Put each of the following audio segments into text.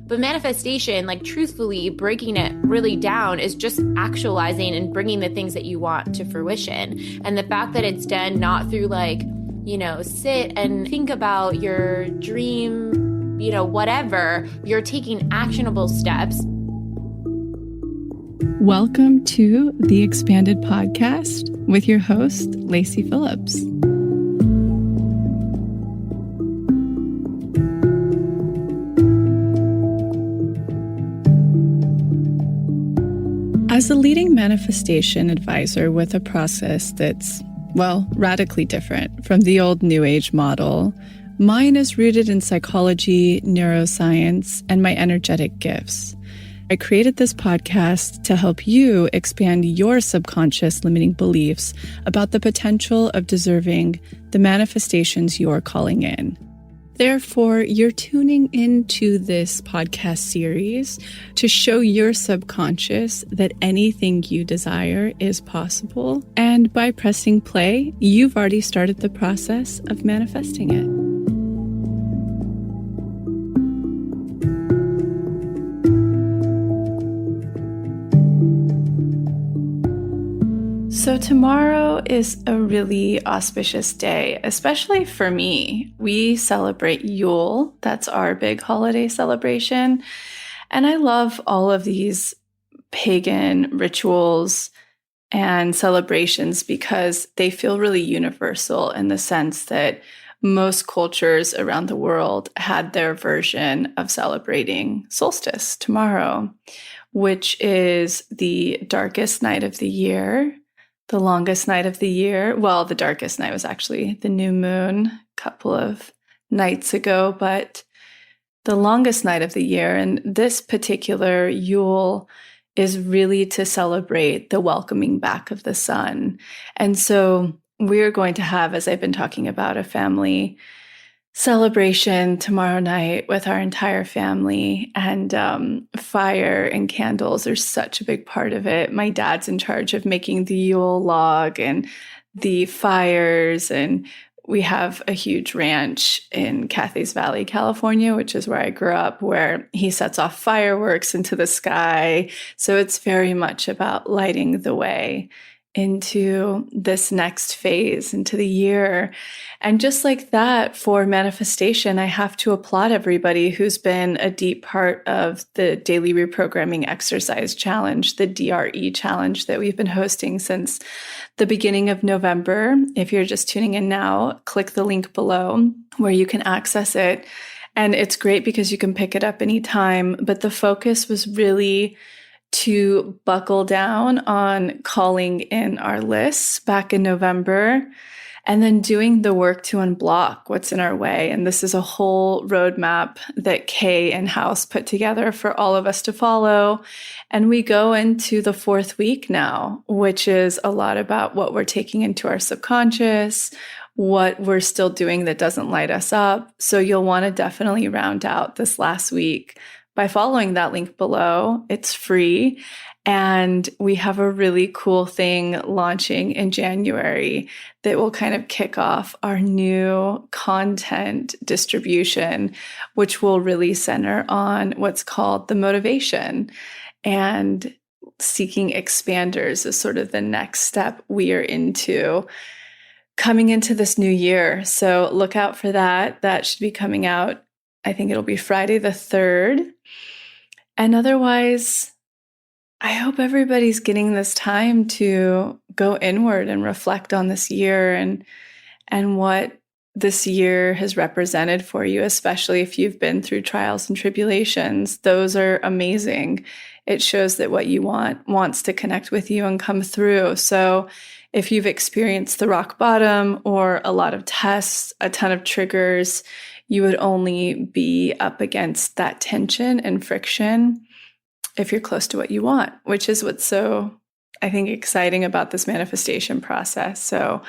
But manifestation, like truthfully breaking it really down, is just actualizing and bringing the things that you want to fruition. And the fact that it's done not through sit and think about your dream, whatever, you're taking actionable steps. Welcome to the Expanded Podcast with your host, Lacy Phillips. As a leading manifestation advisor with a process that's, radically different from the old New Age model, mine is rooted in psychology, neuroscience, and my energetic gifts. I created this podcast to help you expand your subconscious limiting beliefs about the potential of deserving the manifestations you're calling in. Therefore, you're tuning into this podcast series to show your subconscious that anything you desire is possible. And by pressing play, you've already started the process of manifesting it. So tomorrow is a really auspicious day, especially for me. We celebrate Yule. That's our big holiday celebration. And I love all of these pagan rituals and celebrations because they feel really universal in the sense that most cultures around the world had their version of celebrating solstice tomorrow, which is the darkest night of the year. The longest night of the year. Well, the darkest night was actually the new moon a couple of nights ago, but the longest night of the year. And this particular Yule is really to celebrate the welcoming back of the sun. And so we're going to have, as I've been talking about, a family celebration tomorrow night with our entire family, and fire and candles are such a big part of it. My dad's in charge of making the Yule log and the fires, and we have a huge ranch in Cathy's Valley, California, which is where I grew up, where he sets off fireworks into the sky. So it's very much about lighting the way into this next phase, into the year. And just like that, for manifestation, I have to applaud everybody who's been a deep part of the Daily Reprogramming Exercise Challenge, the DRE Challenge that we've been hosting since the beginning of November. If you're just tuning in now, click the link below where you can access it. And it's great because you can pick it up anytime. But the focus was really to buckle down on calling in our lists back in November and then doing the work to unblock what's in our way. And this is a whole roadmap that Kay and House put together for all of us to follow. And we go into the fourth week now, which is a lot about what we're taking into our subconscious, what we're still doing that doesn't light us up. So you'll want to definitely round out this last week by following that link below. It's free. And we have a really cool thing launching in January that will kind of kick off our new content distribution, which will really center on what's called the motivation. And seeking expanders is sort of the next step we are into coming into this new year. So look out for that. That should be coming out. I think it'll be Friday the 3rd. And otherwise, I hope everybody's getting this time to go inward and reflect on this year and what this year has represented for you, especially if you've been through trials and tribulations. Those are amazing. It shows that what you want wants to connect with you and come through. So if you've experienced the rock bottom or a lot of tests, a ton of triggers, you would only be up against that tension and friction if you're close to what you want, which is what's so, I think, exciting about this manifestation process. So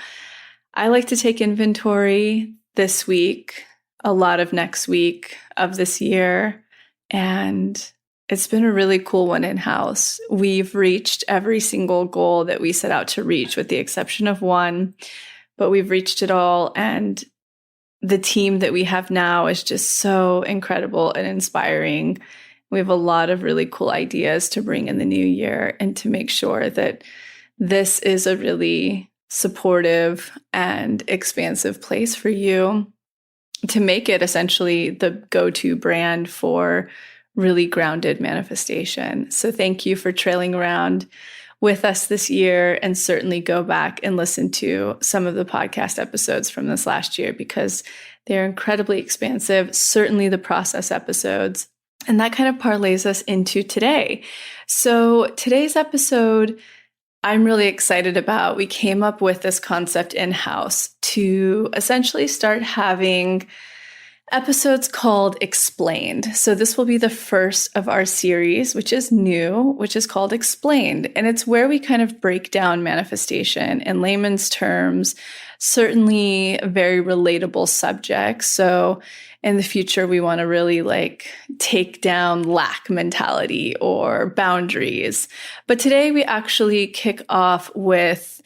I like to take inventory this week, a lot of next week of this year, and it's been a really cool one in-house. We've reached every single goal that we set out to reach with the exception of one, but we've reached it all. And the team that we have now is just so incredible and inspiring. We have a lot of really cool ideas to bring in the new year and to make sure that this is a really supportive and expansive place for you, to make it essentially the go-to brand for really grounded manifestation. So thank you for trailing around with us this year, and certainly go back and listen to some of the podcast episodes from this last year because they're incredibly expansive, certainly the process episodes. And that kind of parlays us into today. So today's episode, I'm really excited about. We came up with this concept in-house to essentially start having episodes called Explained. So this will be the first of our series, which is new, which is called Explained. And it's where we kind of break down manifestation in layman's terms, certainly very relatable subjects. So in the future, we want to really take down lack mentality or boundaries. But today we actually kick off with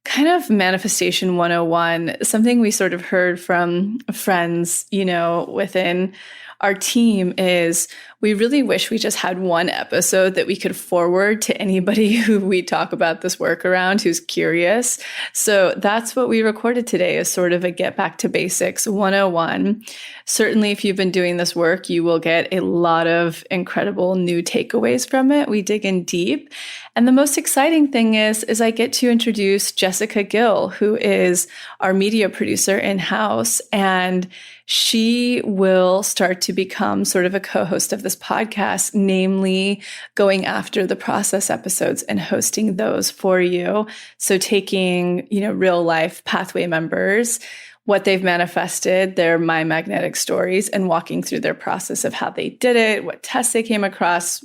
kind of manifestation 101, something we sort of heard from friends, within our team is we really wish we just had one episode that we could forward to anybody who we talk about this work around who's curious. So that's what we recorded today, is sort of a get back to basics 101. Certainly, if you've been doing this work, you will get a lot of incredible new takeaways from it. We dig in deep. And the most exciting thing is I get to introduce Jessica Gill, who is our media producer in-house, and she will start to become sort of a co-host of this podcast, namely going after the process episodes and hosting those for you. So taking, real life pathway members, what they've manifested, their My Magnetic stories, and walking through their process of how they did it, what tests they came across,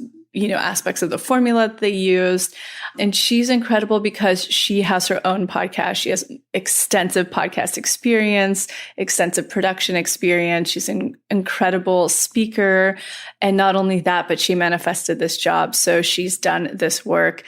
aspects of the formula that they used. And she's incredible because she has her own podcast. She has extensive podcast experience, extensive production experience. She's an incredible speaker. And not only that, but she manifested this job. So she's done this work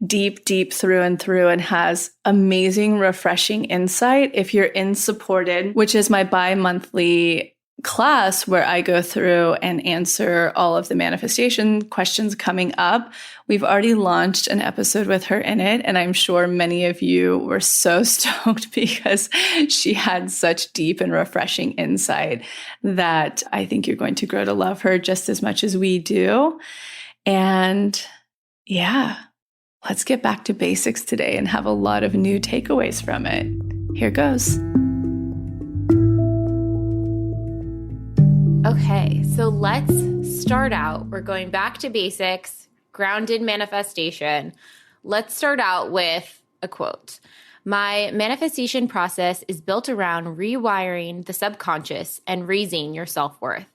deep through and through, and has amazing, refreshing insight. If you're in Supported, which is my bi-monthly class where I go through and answer all of the manifestation questions coming up, we've already launched an episode with her in it. And I'm sure many of you were so stoked because she had such deep and refreshing insight that I think you're going to grow to love her just as much as we do. And yeah, let's get back to basics today and have a lot of new takeaways from it. Here goes. Okay, so let's start out. We're going back to basics, grounded manifestation. Let's start out with a quote. My manifestation process is built around rewiring the subconscious and raising your self-worth.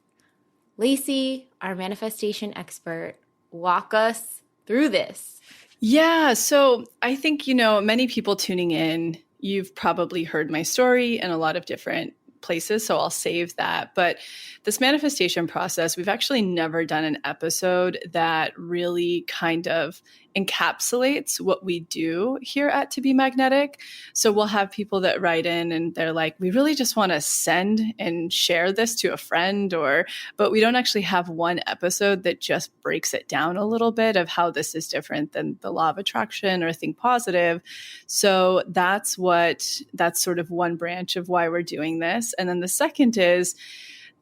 Lacy, our manifestation expert, walk us through this. Yeah, so I think, many people tuning in, you've probably heard my story in a lot of different places, so I'll save that. But this manifestation process, we've actually never done an episode that really kind of encapsulates what we do here at To Be Magnetic. So we'll have people that write in and they're like, we really just want to send and share this to a friend, but we don't actually have one episode that just breaks it down a little bit of how this is different than the law of attraction or think positive. So that's sort of one branch of why we're doing this. And then the second is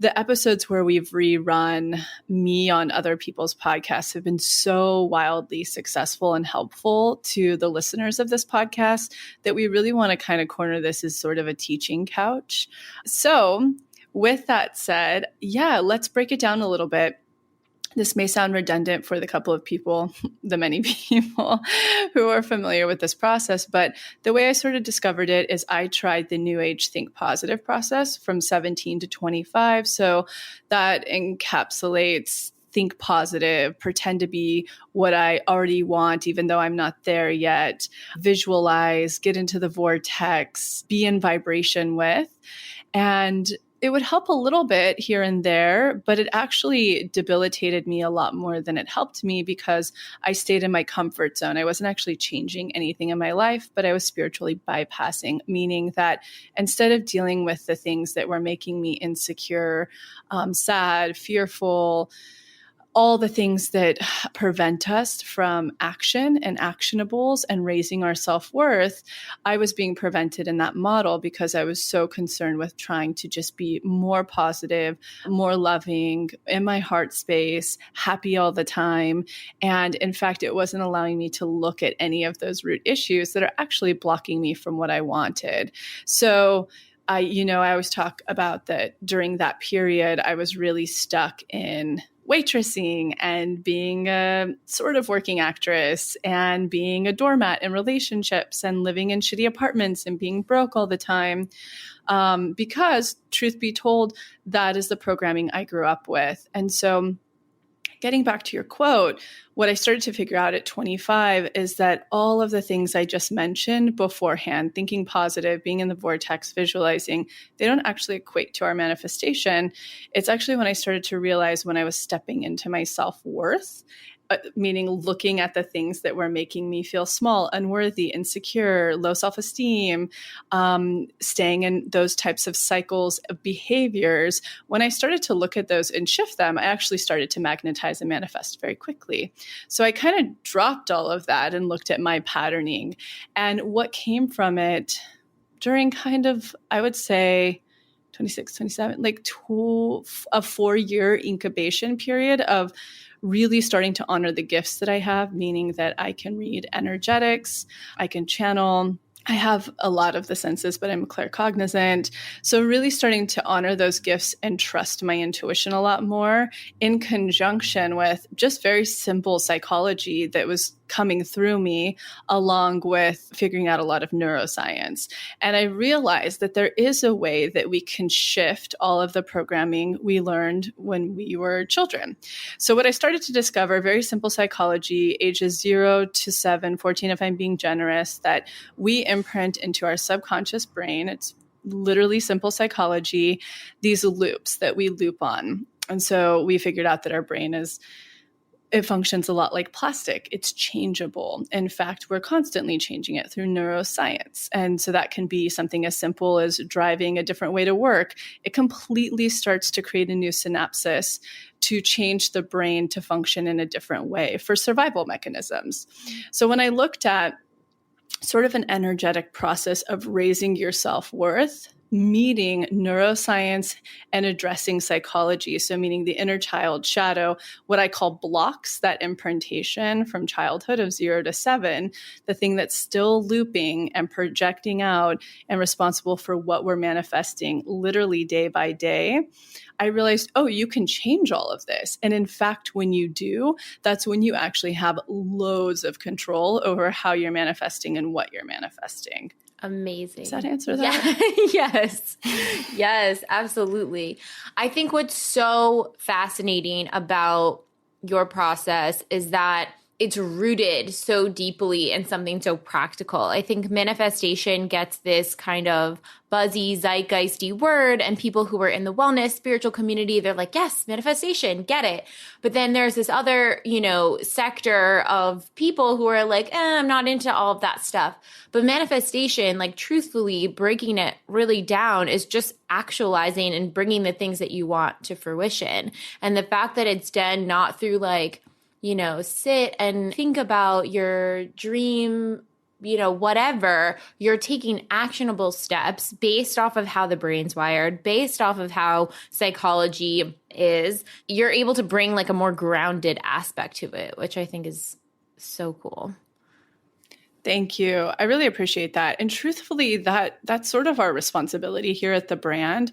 the episodes where we've rerun me on other people's podcasts have been so wildly successful and helpful to the listeners of this podcast that we really want to kind of corner this as sort of a teaching couch. So with that said, let's break it down a little bit. This may sound redundant for the many people who are familiar with this process, but the way I sort of discovered it is I tried the New Age Think Positive process from 17 to 25. So that encapsulates think positive, pretend to be what I already want, even though I'm not there yet, visualize, get into the vortex, be in vibration with. And it would help a little bit here and there, but it actually debilitated me a lot more than it helped me because I stayed in my comfort zone. I wasn't actually changing anything in my life, but I was spiritually bypassing, meaning that instead of dealing with the things that were making me insecure, sad, fearful, all the things that prevent us from action and actionables and raising our self-worth, I was being prevented in that model because I was so concerned with trying to just be more positive, more loving, in my heart space, happy all the time. And in fact, it wasn't allowing me to look at any of those root issues that are actually blocking me from what I wanted. So I always talk about that during that period, I was really stuck in waitressing and being a sort of working actress and being a doormat in relationships and living in shitty apartments and being broke all the time. Because truth be told, that is the programming I grew up with. And so getting back to your quote, what I started to figure out at 25 is that all of the things I just mentioned beforehand, thinking positive, being in the vortex, visualizing, they don't actually equate to our manifestation. It's actually when I started to realize when I was stepping into my self-worth, meaning looking at the things that were making me feel small, unworthy, insecure, low self-esteem, staying in those types of cycles of behaviors. When I started to look at those and shift them, I actually started to magnetize and manifest very quickly. So I kind of dropped all of that and looked at my patterning. And what came from it during kind of, I would say, 26, 27, like a 4-year incubation period of really starting to honor the gifts that I have, meaning that I can read energetics, I can channel. I have a lot of the senses, but I'm claircognizant. So really starting to honor those gifts and trust my intuition a lot more in conjunction with just very simple psychology that was coming through me, along with figuring out a lot of neuroscience. And I realized that there is a way that we can shift all of the programming we learned when we were children. So what I started to discover, very simple psychology, ages 0 to 7, 14 if I'm being generous, that we imprint into our subconscious brain. It's literally simple psychology, these loops that we loop on. And so we figured out that our brain it functions a lot like plastic. It's changeable. In fact, we're constantly changing it through neuroscience. And so that can be something as simple as driving a different way to work. It completely starts to create a new synapsis to change the brain to function in a different way for survival mechanisms. So when I looked at sort of an energetic process of raising your self-worth, meeting neuroscience and addressing psychology. So meaning the inner child shadow, what I call blocks, that imprintation from childhood of 0 to 7, the thing that's still looping and projecting out and responsible for what we're manifesting literally day by day. I realized, you can change all of this. And in fact, when you do, that's when you actually have loads of control over how you're manifesting and what you're manifesting. Amazing. Does that answer that? Yeah. Yes, absolutely. I think what's so fascinating about your process is that it's rooted so deeply in something so practical. I think manifestation gets this kind of buzzy, zeitgeisty word, and people who are in the wellness, spiritual community, they're like, yes, manifestation, get it. But then there's this other, sector of people who are like, I'm not into all of that stuff. But manifestation, like truthfully breaking it really down, is just actualizing and bringing the things that you want to fruition. And the fact that it's done not through sit and think about your dream, whatever, you're taking actionable steps based off of how the brain's wired, based off of how psychology is. You're able to bring like a more grounded aspect to it, which I think is so cool. Thank you. I really appreciate that. And truthfully, that's sort of our responsibility here at the brand,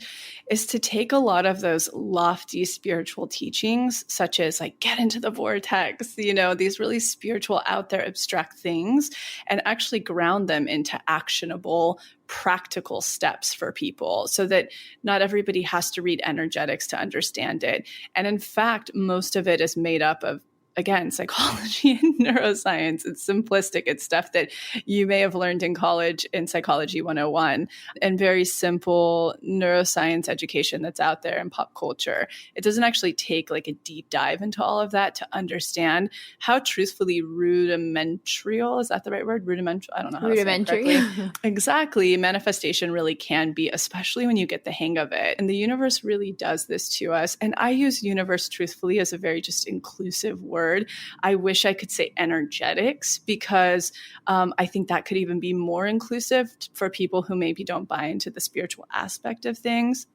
is to take a lot of those lofty spiritual teachings, such as like get into the vortex, these really spiritual out there abstract things, and actually ground them into actionable, practical steps for people so that not everybody has to read energetics to understand it. And in fact, most of it is made up of again, psychology and neuroscience. It's simplistic. It's stuff that you may have learned in college in Psychology 101, and very simple neuroscience education that's out there in pop culture. It doesn't actually take like a deep dive into all of that to understand how truthfully rudimentary, is that the right word? Rudimentary? I don't know how to say it correctly. Exactly. Manifestation really can be, especially when you get the hang of it. And the universe really does this to us. And I use universe truthfully as a very just inclusive word. I wish I could say energetics, because I think that could even be more inclusive for people who maybe don't buy into the spiritual aspect of things.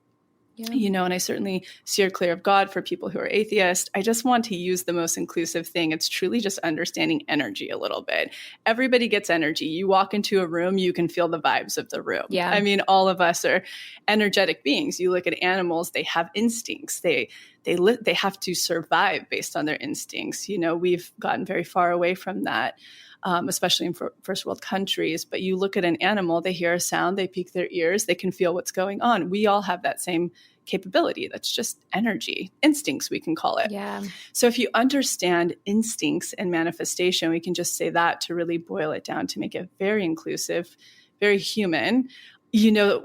Yeah. And I certainly steer clear of God for people who are atheist. I just want to use the most inclusive thing. It's truly just understanding energy a little bit. Everybody gets energy. You walk into a room, you can feel the vibes of the room. Yeah. I mean, all of us are energetic beings. You look at animals, they have instincts. They have to survive based on their instincts. We've gotten very far away from that. Especially in first world countries. But you look at an animal, they hear a sound, they peek their ears, they can feel what's going on. We all have that same capability. That's just energy, instincts, we can call it. Yeah. So if you understand instincts and manifestation, we can just say that to really boil it down to make it very inclusive, very human.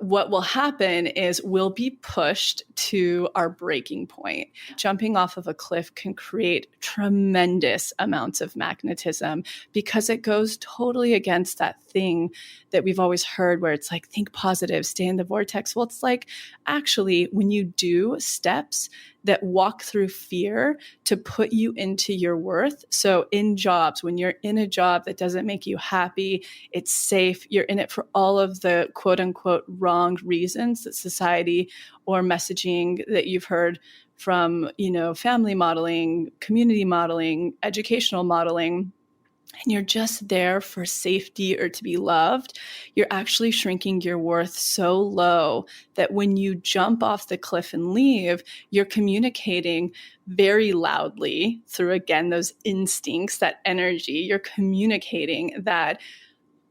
What will happen is we'll be pushed to our breaking point. Jumping off of a cliff can create tremendous amounts of magnetism because it goes totally against that thing that we've always heard where it's like, think positive, stay in the vortex. Well, it's like, actually, when you do steps that walk through fear to put you into your worth. So in jobs, when you're in a job that doesn't make you happy, it's safe, you're in it for all of the quote unquote wrong reasons that society or messaging that you've heard from, family modeling, community modeling, educational modeling, and you're just there for safety or to be loved, you're actually shrinking your worth so low that when you jump off the cliff and leave, you're communicating very loudly through, again, those instincts, that energy. You're communicating that,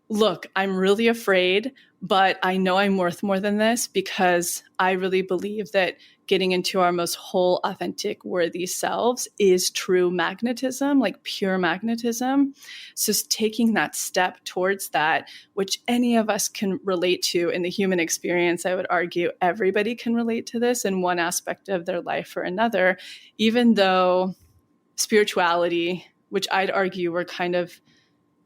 look, I'm really afraid, but I know I'm worth more than this, because I really believe that getting into our most whole, authentic, worthy selves is true magnetism, like pure magnetism. So taking that step towards that, which any of us can relate to in the human experience, I would argue everybody can relate to this in one aspect of their life or another, even though spirituality, which I'd argue we're kind of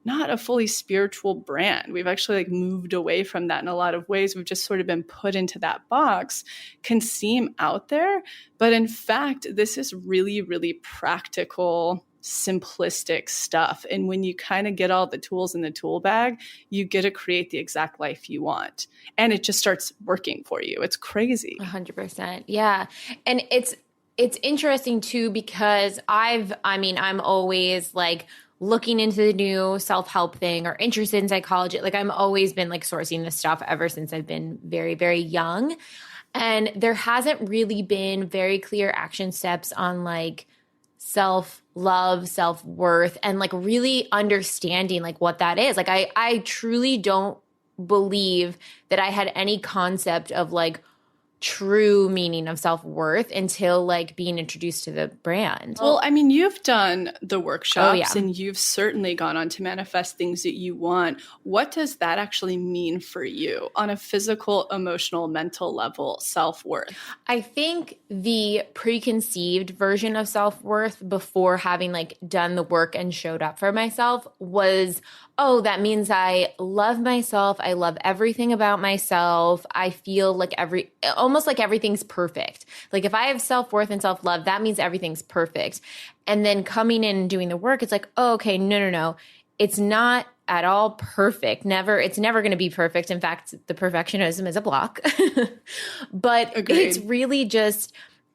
not a fully spiritual brand. We've actually moved away from that in a lot of ways. We've just sort of been put into that box, can seem out there. But in fact, this is really, really practical, simplistic stuff. And when you kind of get all the tools in the tool bag, you get to create the exact life you want. And it just starts working for you. It's crazy. 100%. Yeah. And it's interesting too, because I'm always looking into the new self-help thing or interested in psychology. I'm always been sourcing this stuff ever since I've been very, very young. And there hasn't really been very clear action steps on self-love, self-worth, and really understanding what that is. I truly don't believe that I had any concept of true meaning of self-worth until being introduced to the brand. Well, I mean, you've done the workshops and you've certainly gone on to manifest things that you want. What does that actually mean for you on a physical, emotional, mental level, self-worth? I think the preconceived version of self-worth before having done the work and showed up for myself was, that means I love myself. I love everything about myself. I feel almost like everything's perfect. If I have self-worth and self-love, that means everything's perfect. And then coming in and doing the work, it's okay, no. It's not at all perfect. It's never going to be perfect. In fact, the perfectionism is a block. But Agreed. It's really just,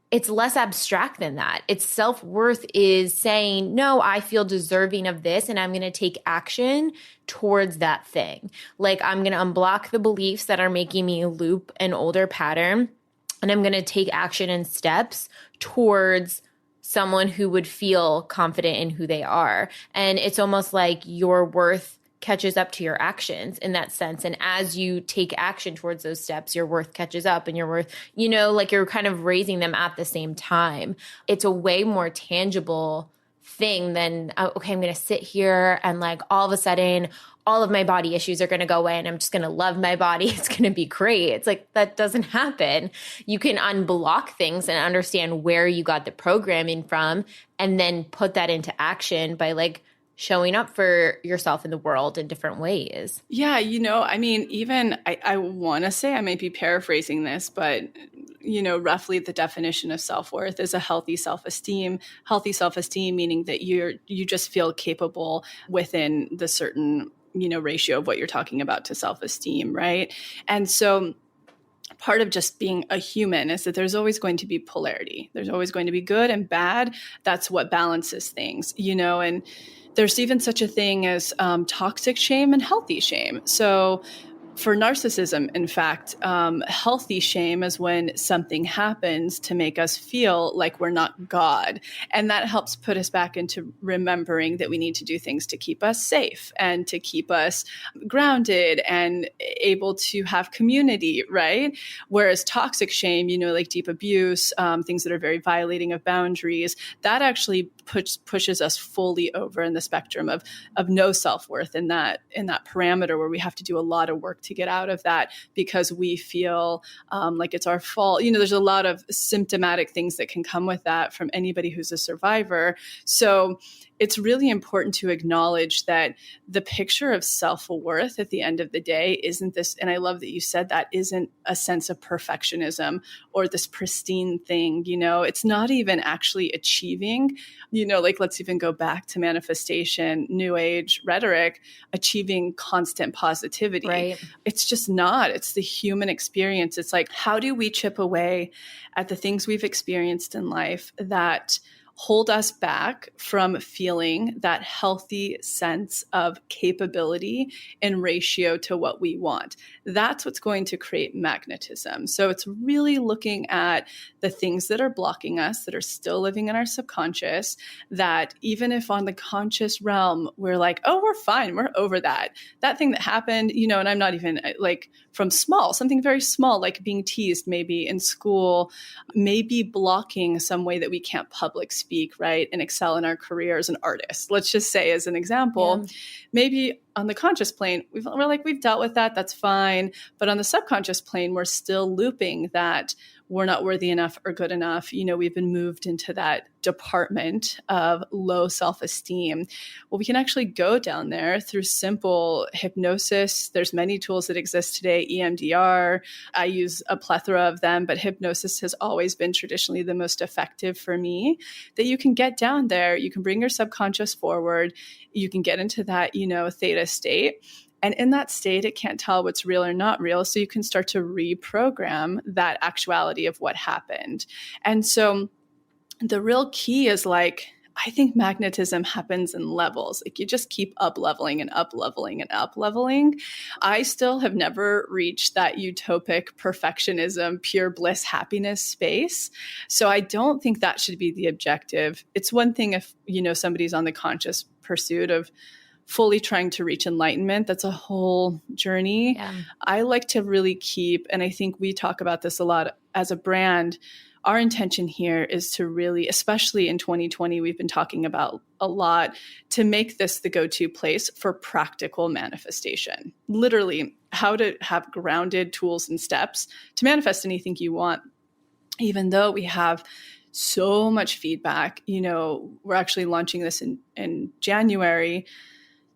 it's less abstract than that. It's self-worth is saying, no, I feel deserving of this, and I'm going to take action towards that thing. I'm going to unblock the beliefs that are making me loop an older pattern, and I'm going to take action and steps towards someone who would feel confident in who they are. And it's almost like your worth catches up to your actions in that sense. And as you take action towards those steps, your worth catches up, and your worth, you're kind of raising them at the same time. It's a way more tangible thing than, okay, I'm going to sit here and like all of a sudden all of my body issues are going to go away and I'm just going to love my body. It's going to be great. It's like, that doesn't happen. You can unblock things and understand where you got the programming from and then put that into action by like showing up for yourself in the world in different ways. Yeah, I mean, even I want to say, I might be paraphrasing this, but roughly the definition of self-worth is a healthy self-esteem. Healthy self-esteem meaning that you just feel capable within the certain, ratio of what you're talking about to self-esteem, right? And so part of just being a human is that there's always going to be polarity. There's always going to be good and bad. That's what balances things, and there's even such a thing as toxic shame and healthy shame. So for narcissism, in fact, healthy shame is when something happens to make us feel like we're not God. And that helps put us back into remembering that we need to do things to keep us safe and to keep us grounded and able to have community, right? Whereas toxic shame, like deep abuse, things that are very violating of boundaries, that actually pushes us fully over in the spectrum of no self-worth in that parameter where we have to do a lot of work to get out of that because we feel like it's our fault. There's a lot of symptomatic things that can come with that from anybody who's a survivor. So it's really important to acknowledge that the picture of self-worth at the end of the day isn't this, and I love that you said that, isn't a sense of perfectionism or this pristine thing. It's not even actually achieving, like let's even go back to manifestation, new age rhetoric, achieving constant positivity. Right. It's just not. It's the human experience. It's like, how do we chip away at the things we've experienced in life that hold us back from feeling that healthy sense of capability in ratio to what we want? That's what's going to create magnetism. So it's really looking at the things that are blocking us, that are still living in our subconscious, that even if on the conscious realm, we're like, oh, we're fine, we're over that thing that happened, and I'm not even like from something very small, like being teased maybe in school, maybe blocking some way that we can't public speak, right, and excel in our career as an artist. Let's just say as an example, maybe on the conscious plane, we've dealt with that. That's fine. But on the subconscious plane, we're still looping that we're not worthy enough or good enough. We've been moved into that department of low self-esteem. Well, we can actually go down there through simple hypnosis. There's many tools that exist today, EMDR. I use a plethora of them, but hypnosis has always been traditionally the most effective for me, that you can get down there. You can bring your subconscious forward. You can get into that, theta state. And in that state, it can't tell what's real or not real. So you can start to reprogram that actuality of what happened. And so the real key is like, I think magnetism happens in levels. Like you just keep up leveling and up leveling and up leveling. I still have never reached that utopic perfectionism, pure bliss, happiness space. So I don't think that should be the objective. It's one thing if, somebody's on the conscious pursuit of fully trying to reach enlightenment. That's a whole journey. Yeah. I like to really keep, and I think we talk about this a lot as a brand, our intention here is to really, especially in 2020, we've been talking about a lot, to make this the go-to place for practical manifestation. Literally, how to have grounded tools and steps to manifest anything you want, even though we have so much feedback. We're actually launching this in January,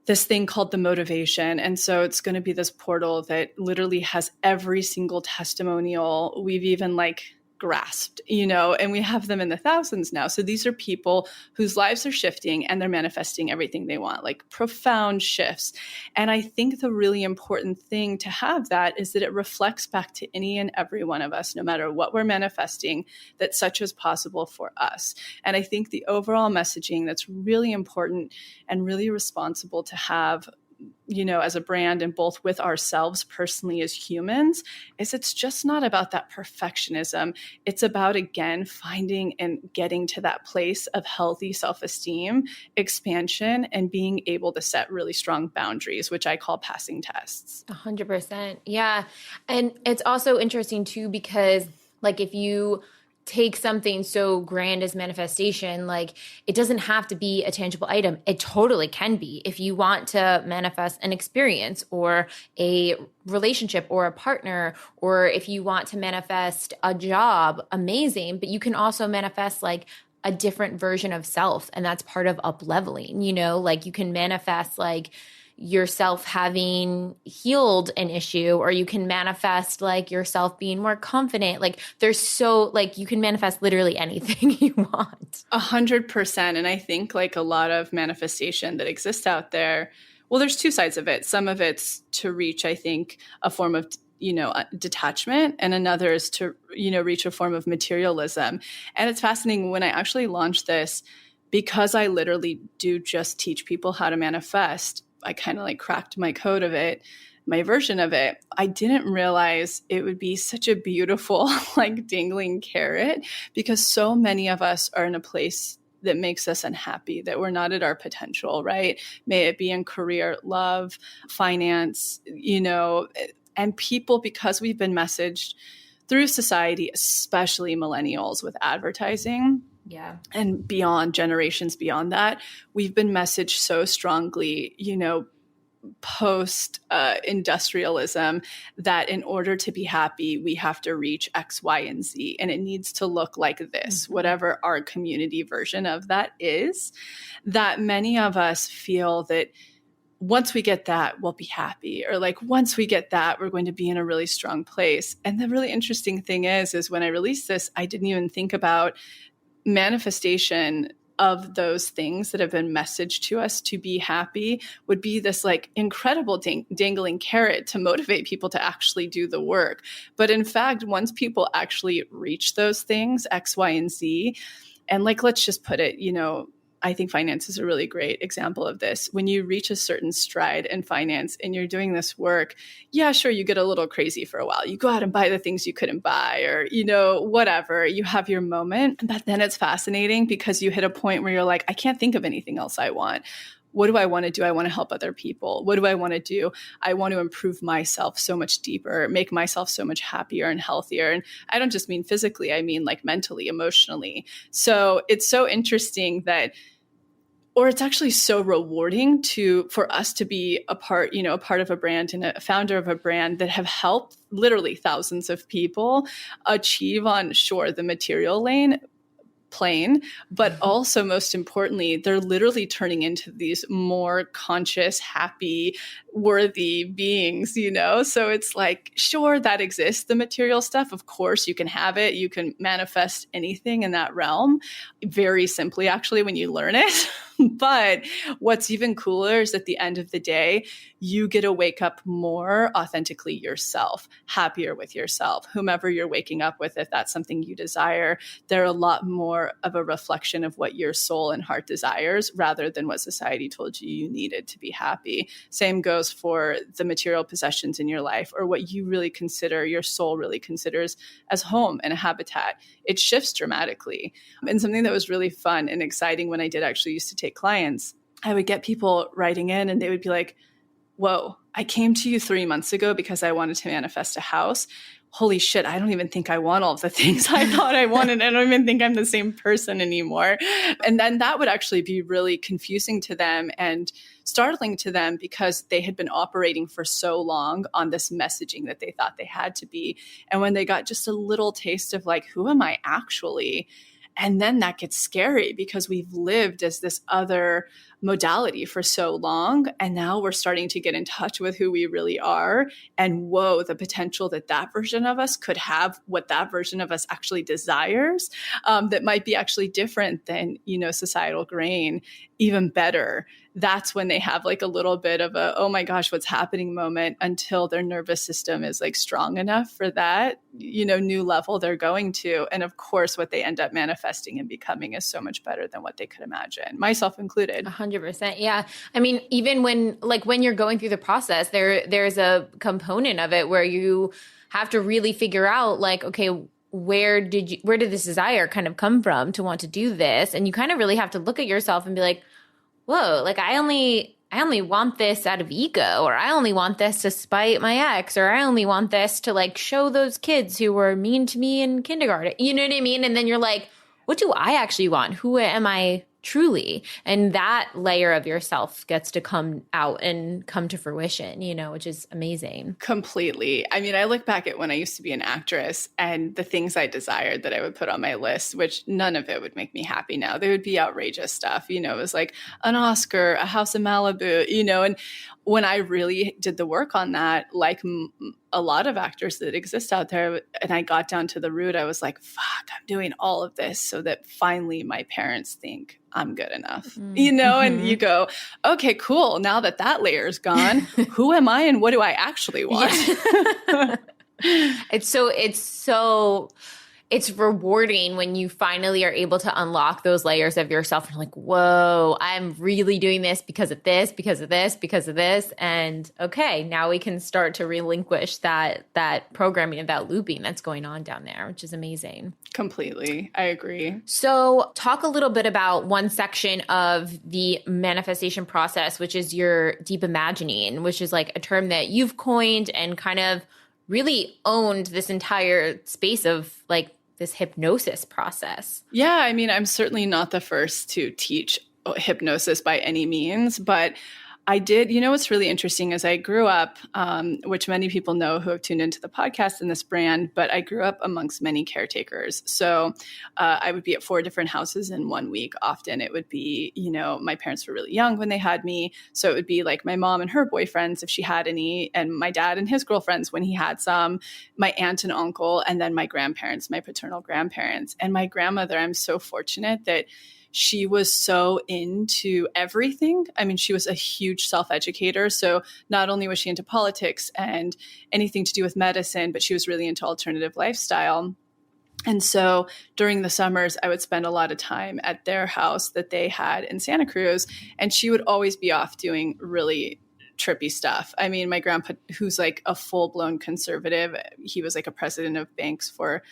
this thing called the motivation. And so it's going to be this portal that literally has every single testimonial we've even grasped, and we have them in the thousands now. So these are people whose lives are shifting and they're manifesting everything they want, like profound shifts. And I think the really important thing to have that is that it reflects back to any and every one of us, no matter what we're manifesting, that such is possible for us. And I think the overall messaging that's really important and really responsible to have, as a brand and both with ourselves personally as humans, is it's just not about that perfectionism. It's about, again, finding and getting to that place of healthy self-esteem, expansion, and being able to set really strong boundaries, which I call passing tests. 100%. Yeah. And it's also interesting too, because if you take something so grand as manifestation, like it doesn't have to be a tangible item. It totally can be. If you want to manifest an experience or a relationship or a partner, or if you want to manifest a job, amazing. But you can also manifest like a different version of self. And that's part of up leveling, you know, like you can manifest like yourself having healed an issue, or you can manifest like yourself being more confident. Like there's so like you can manifest literally anything you want. 100%. And I think like a lot of manifestation that exists out there, well, there's two sides of it. Some of it's to reach, I think, a form of detachment, and another is to, reach a form of materialism. And it's fascinating when I actually launched this, because I literally do just teach people how to manifest. I kind of like cracked my code of it, my version of it. I didn't realize it would be such a beautiful, like dangling carrot, because so many of us are in a place that makes us unhappy, that we're not at our potential, right? May it be in career, love, finance, and people, because we've been messaged through society, especially millennials with advertising, and beyond, generations beyond that, we've been messaged so strongly, post industrialism, that in order to be happy, we have to reach X, Y, and Z. And it needs to look like this, whatever our community version of that is, that many of us feel that once we get that, we'll be happy. Or like, once we get that, we're going to be in a really strong place. And the really interesting thing is when I released this, I didn't even think about manifestation of those things that have been messaged to us to be happy would be this like incredible dangling carrot to motivate people to actually do the work. But in fact, once people actually reach those things, X, Y, and Z, and like, let's just put it, I think finance is a really great example of this. When you reach a certain stride in finance and you're doing this work, yeah, sure, you get a little crazy for a while. You go out and buy the things you couldn't buy, or, whatever, you have your moment. But then it's fascinating because you hit a point where you're like, I can't think of anything else I want. What do I want to do? I want to help other people. What do I want to do? I want to improve myself so much deeper, make myself so much happier and healthier. And I don't just mean physically, I mean like mentally, emotionally. So it's so interesting that, or it's actually so rewarding for us to be a part of a brand and a founder of a brand that have helped literally thousands of people achieve on, sure, the material plane, but also most importantly, they're literally turning into these more conscious, happy, worthy beings, So it's like, sure, that exists, the material stuff. Of course, you can have it. You can manifest anything in that realm very simply, actually, when you learn it. But what's even cooler is at the end of the day, you get to wake up more authentically yourself, happier with yourself, whomever you're waking up with, if that's something you desire. They're a lot more of a reflection of what your soul and heart desires rather than what society told you needed to be happy. Same goes for the material possessions in your life, or what you really consider, your soul really considers as home and a habitat. It shifts dramatically. And something that was really fun and exciting when I did actually used to take clients, I would get people writing in and they would be like, whoa, I came to you 3 months ago because I wanted to manifest a house. Holy shit, I don't even think I want all of the things I thought I wanted. I don't even think I'm the same person anymore. And then that would actually be really confusing to them and startling to them, because they had been operating for so long on this messaging that they thought they had to be. And when they got just a little taste of like, who am I actually? And then that gets scary because we've lived as this other modality for so long. And now we're starting to get in touch with who we really are. And whoa, the potential that version of us could have, what that version of us actually desires, that might be actually different than, societal grain, even better. That's when they have like a little bit of a, oh my gosh, what's happening moment, until their nervous system is like strong enough for that, new level they're going to. And of course, what they end up manifesting and becoming is so much better than what they could imagine, myself included. 100%. Yeah. I mean, even when you're going through the process, there's a component of it where you have to really figure out like, okay, where did this desire kind of come from to want to do this? And you kind of really have to look at yourself and be like, whoa, like I only I only want this out of ego, or I only want this to spite my ex, or I only want this to like show those kids who were mean to me in kindergarten. You know what I mean? And then you're like, what do I actually want? Who am I truly? And that layer of yourself gets to come out and come to fruition, you know, which is amazing. Completely. I mean, I look back at when I used to be an actress and the things I desired that I would put on my list, which none of it would make me happy now. They would be outrageous stuff. You know, it was like an Oscar, a house in Malibu, you know, and when I really did the work on that, like a lot of actors that exist out there, and I got down to the root, I was like, fuck, I'm doing all of this so that finally my parents think I'm good enough, you know, and you go, okay, cool. Now that that layer is gone, who am I and what do I actually want? Yeah. It's rewarding when you finally are able to unlock those layers of yourself and like, whoa, I'm really doing this because of this, because of this, because of this. And okay, now we can start to relinquish that programming and that looping that's going on down there, which is amazing. Completely. I agree. So talk a little bit about one section of the manifestation process, which is your deep imagining, which is like a term that you've coined and kind of really owned this entire space of like this hypnosis process. Yeah, I mean, I'm certainly not the first to teach hypnosis by any means, but I did, you know, what's really interesting is I grew up, which many people know who have tuned into the podcast and this brand, but I grew up amongst many caretakers. So I would be at 4 different houses in 1 week. Often it would be, you know, my parents were really young when they had me. So it would be like my mom and her boyfriends, if she had any, and my dad and his girlfriends when he had some, my aunt and uncle, and then my grandparents, my paternal grandparents. And my grandmother, I'm so fortunate that she was so into everything. I mean, she was a huge self-educator. So not only was she into politics and anything to do with medicine, but she was really into alternative lifestyle. And so during the summers, I would spend a lot of time at their house that they had in Santa Cruz. And she would always be off doing really trippy stuff. I mean, my grandpa, who's like a full-blown conservative, he was like a president of banks for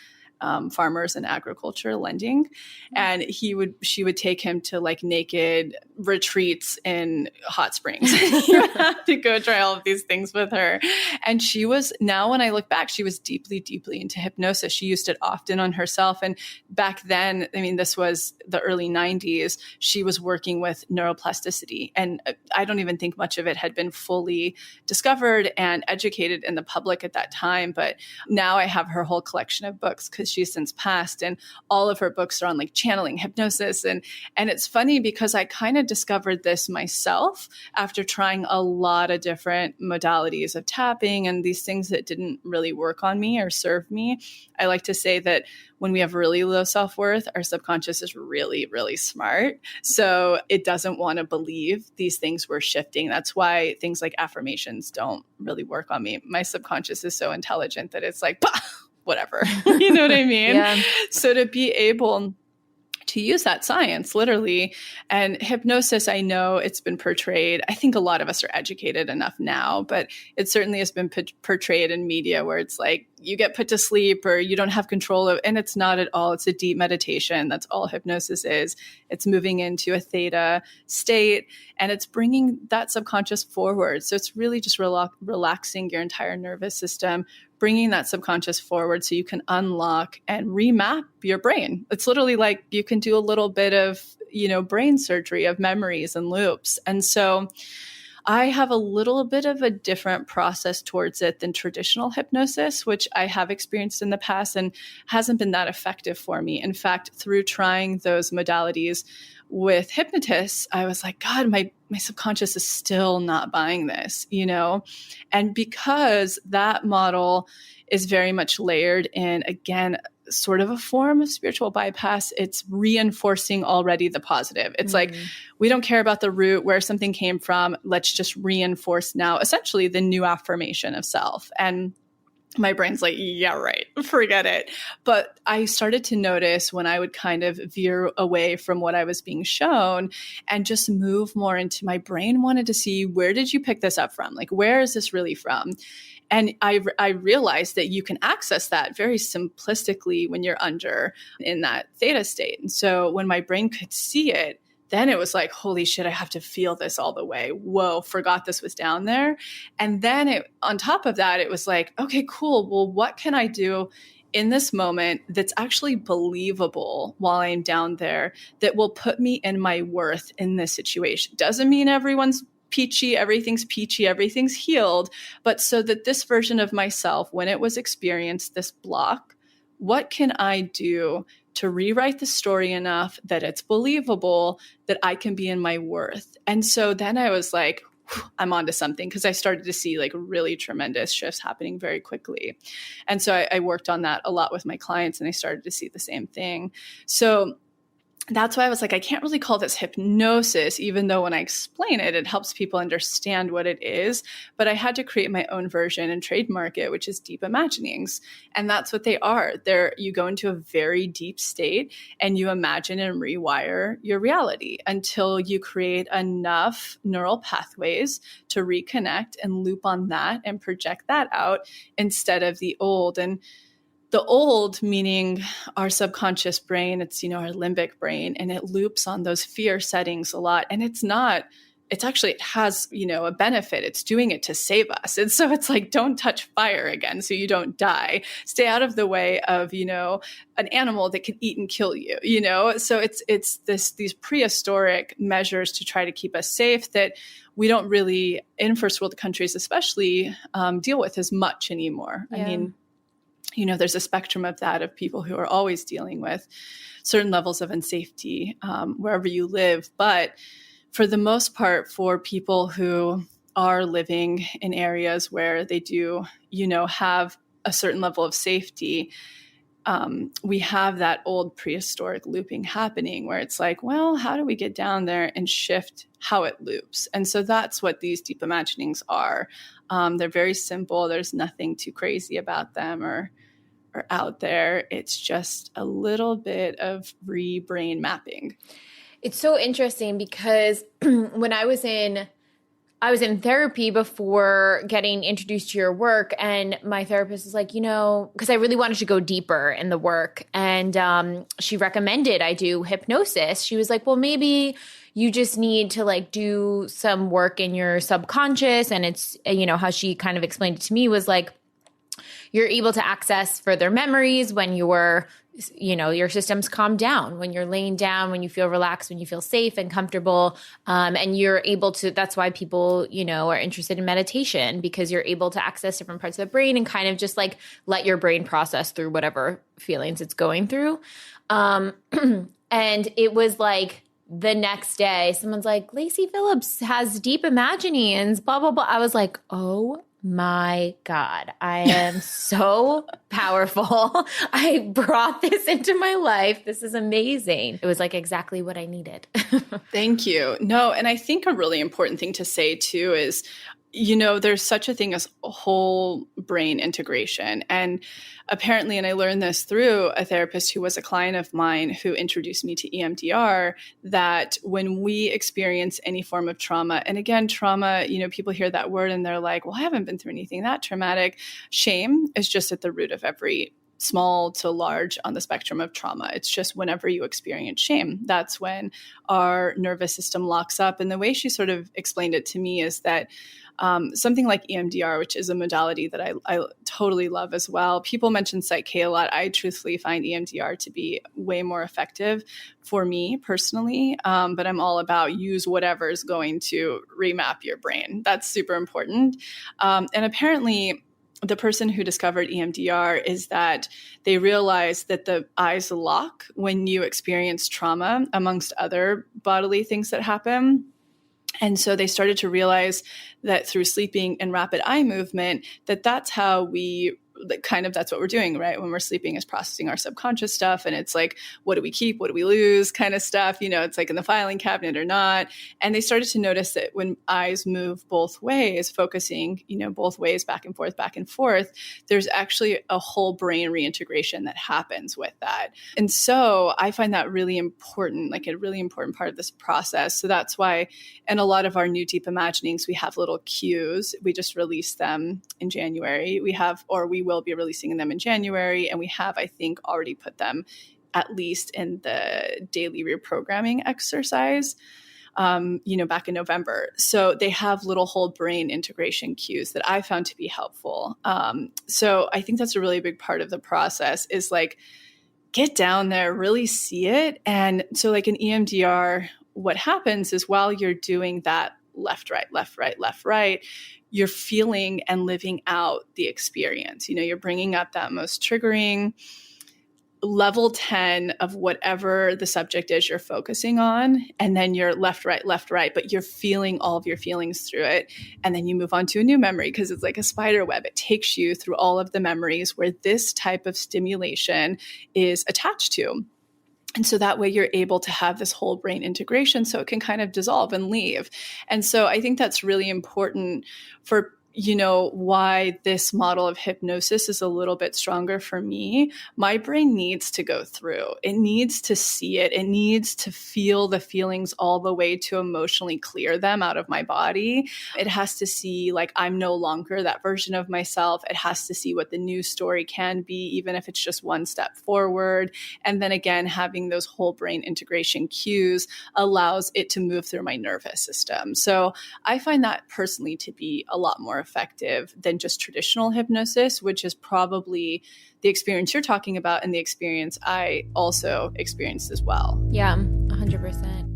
farmers and agriculture lending. And she would take him to like naked retreats in hot springs. You have to go try all of these things with her. And she was, now when I look back, she was deeply, deeply into hypnosis. She used it often on herself. And back then, I mean, this was the early 90s, she was working with neuroplasticity. And I don't even think much of it had been fully discovered and educated in the public at that time. But now I have her whole collection of books because she's since passed, and all of her books are on like channeling, hypnosis. And it's funny because I kind of discovered this myself after trying a lot of different modalities of tapping and these things that didn't really work on me or serve me. I like to say that when we have really low self-worth, our subconscious is really, really smart. So it doesn't want to believe these things we're shifting. That's why things like affirmations don't really work on me. My subconscious is so intelligent that it's like, bah! Whatever, you know what I mean? Yeah. So to be able to use that science literally, and hypnosis, I know it's been portrayed. I think a lot of us are educated enough now, but it certainly has been portrayed in media where it's like you get put to sleep or you don't have control of, and it's not at all. It's a deep meditation. That's all hypnosis is. It's moving into a theta state and it's bringing that subconscious forward. So it's really just relaxing your entire nervous system, bringing that subconscious forward so you can unlock and remap your brain. It's literally like you can do a little bit of, you know, brain surgery of memories and loops. And so I have a little bit of a different process towards it than traditional hypnosis, which I have experienced in the past and hasn't been that effective for me. In fact, through trying those modalities with hypnotists, I was like, God, my subconscious is still not buying this, you know? And because that model is very much layered in, again, sort of a form of spiritual bypass, it's reinforcing already the positive. It's like, we don't care about the root, where something came from. Let's just reinforce now, essentially, the new affirmation of self. And my brain's like, yeah, right, forget it. But I started to notice when I would kind of veer away from what I was being shown and just move more into, my brain wanted to see, where did you pick this up from? Like, where is this really from? And I realized that you can access that very simplistically when you're under in that theta state. And so when my brain could see it, then it was like, holy shit, I have to feel this all the way. Whoa, forgot this was down there. And then on top of that, it was like, okay, cool. Well, what can I do in this moment that's actually believable while I'm down there that will put me in my worth in this situation? Doesn't mean everyone's peachy, everything's healed, but so that this version of myself, when it was experienced this block, what can I do to rewrite the story enough that it's believable, that I can be in my worth? And so then I was like, I'm onto something, because I started to see like really tremendous shifts happening very quickly. And so I worked on that a lot with my clients, and I started to see the same thing. So that's why I was like, I can't really call this hypnosis, even though when I explain it, it helps people understand what it is. But I had to create my own version and trademark it, which is deep imaginings. And that's what they are. You go into a very deep state and you imagine and rewire your reality until you create enough neural pathways to reconnect and loop on that and project that out instead of the old. And the old, meaning our subconscious brain, it's, our limbic brain, and it loops on those fear settings a lot. And it has, a benefit. It's doing it to save us. And so it's like, don't touch fire again so you don't die. Stay out of the way of, an animal that can eat and kill you, So it's these prehistoric measures to try to keep us safe that we don't really, in first world countries especially, deal with as much anymore. Yeah. I mean, there's a spectrum of that, of people who are always dealing with certain levels of unsafety wherever you live. But for the most part, for people who are living in areas where they do, have a certain level of safety, we have that old prehistoric looping happening where it's like, well, how do we get down there and shift how it loops? And so that's what these deep imaginings are. They're very simple. There's nothing too crazy about them or out there. It's just a little bit of brain mapping. It's so interesting because when I was in therapy before getting introduced to your work, and my therapist was like, because I really wanted to go deeper in the work, and she recommended I do hypnosis. She was like, well, maybe you just need to like do some work in your subconscious. And it's, how she kind of explained it to me was like, you're able to access further memories when your systems calm down, when you're laying down, when you feel relaxed, when you feel safe and comfortable. And you're able to, that's why people, are interested in meditation, because you're able to access different parts of the brain and kind of just like let your brain process through whatever feelings it's going through. And it was like the next day, someone's like, Lacy Phillips has deep imaginings, blah, blah, blah. I was like, oh my God, I am so powerful. I brought this into my life. This is amazing. It was like exactly what I needed. Thank you. No, and I think a really important thing to say too is, there's such a thing as whole brain integration. And apparently, and I learned this through a therapist who was a client of mine who introduced me to EMDR, that when we experience any form of trauma, and again, trauma, people hear that word and they're like, well, I haven't been through anything that traumatic. Shame is just at the root of every small to large on the spectrum of trauma. It's just whenever you experience shame, that's when our nervous system locks up. And the way she sort of explained it to me is that something like EMDR, which is a modality that I totally love as well. People mention Psych-K a lot. I truthfully find EMDR to be way more effective for me personally, but I'm all about use whatever is going to remap your brain. That's super important. And apparently, the person who discovered EMDR is that they realized that the eyes lock when you experience trauma, amongst other bodily things that happen. And so they started to realize that through sleeping and rapid eye movement, that's how that's what we're doing, right? When we're sleeping is processing our subconscious stuff. And it's like, what do we keep? What do we lose? Kind of stuff, it's like in the filing cabinet or not. And they started to notice that when eyes move both ways, focusing, both ways, back and forth, there's actually a whole brain reintegration that happens with that. And so I find that really important, like a really important part of this process. So that's why in a lot of our new deep imaginings, we have little cues. We just released them in January. We will be releasing them in January. And we have, I think, already put them at least in the daily reprogramming exercise, back in November. So they have little whole brain integration cues that I found to be helpful. So I think that's a really big part of the process is like, get down there, really see it. And so like in EMDR, what happens is while you're doing that left, right, left, right, left, right, you're feeling and living out the experience. You're bringing up that most triggering level 10 of whatever the subject is you're focusing on. And then you're left, right, but you're feeling all of your feelings through it. And then you move on to a new memory because it's like a spider web. It takes you through all of the memories where this type of stimulation is attached to. And so that way you're able to have this whole brain integration so it can kind of dissolve and leave. And so I think that's really important for why this model of hypnosis is a little bit stronger for me. My brain needs to go through. It needs to see it. It needs to feel the feelings all the way to emotionally clear them out of my body. It has to see like I'm no longer that version of myself. It has to see what the new story can be, even if it's just one step forward. And then again, having those whole brain integration cues allows it to move through my nervous system. So I find that personally to be a lot more effective than just traditional hypnosis, which is probably the experience you're talking about and the experience I also experienced as well. Yeah, 100%.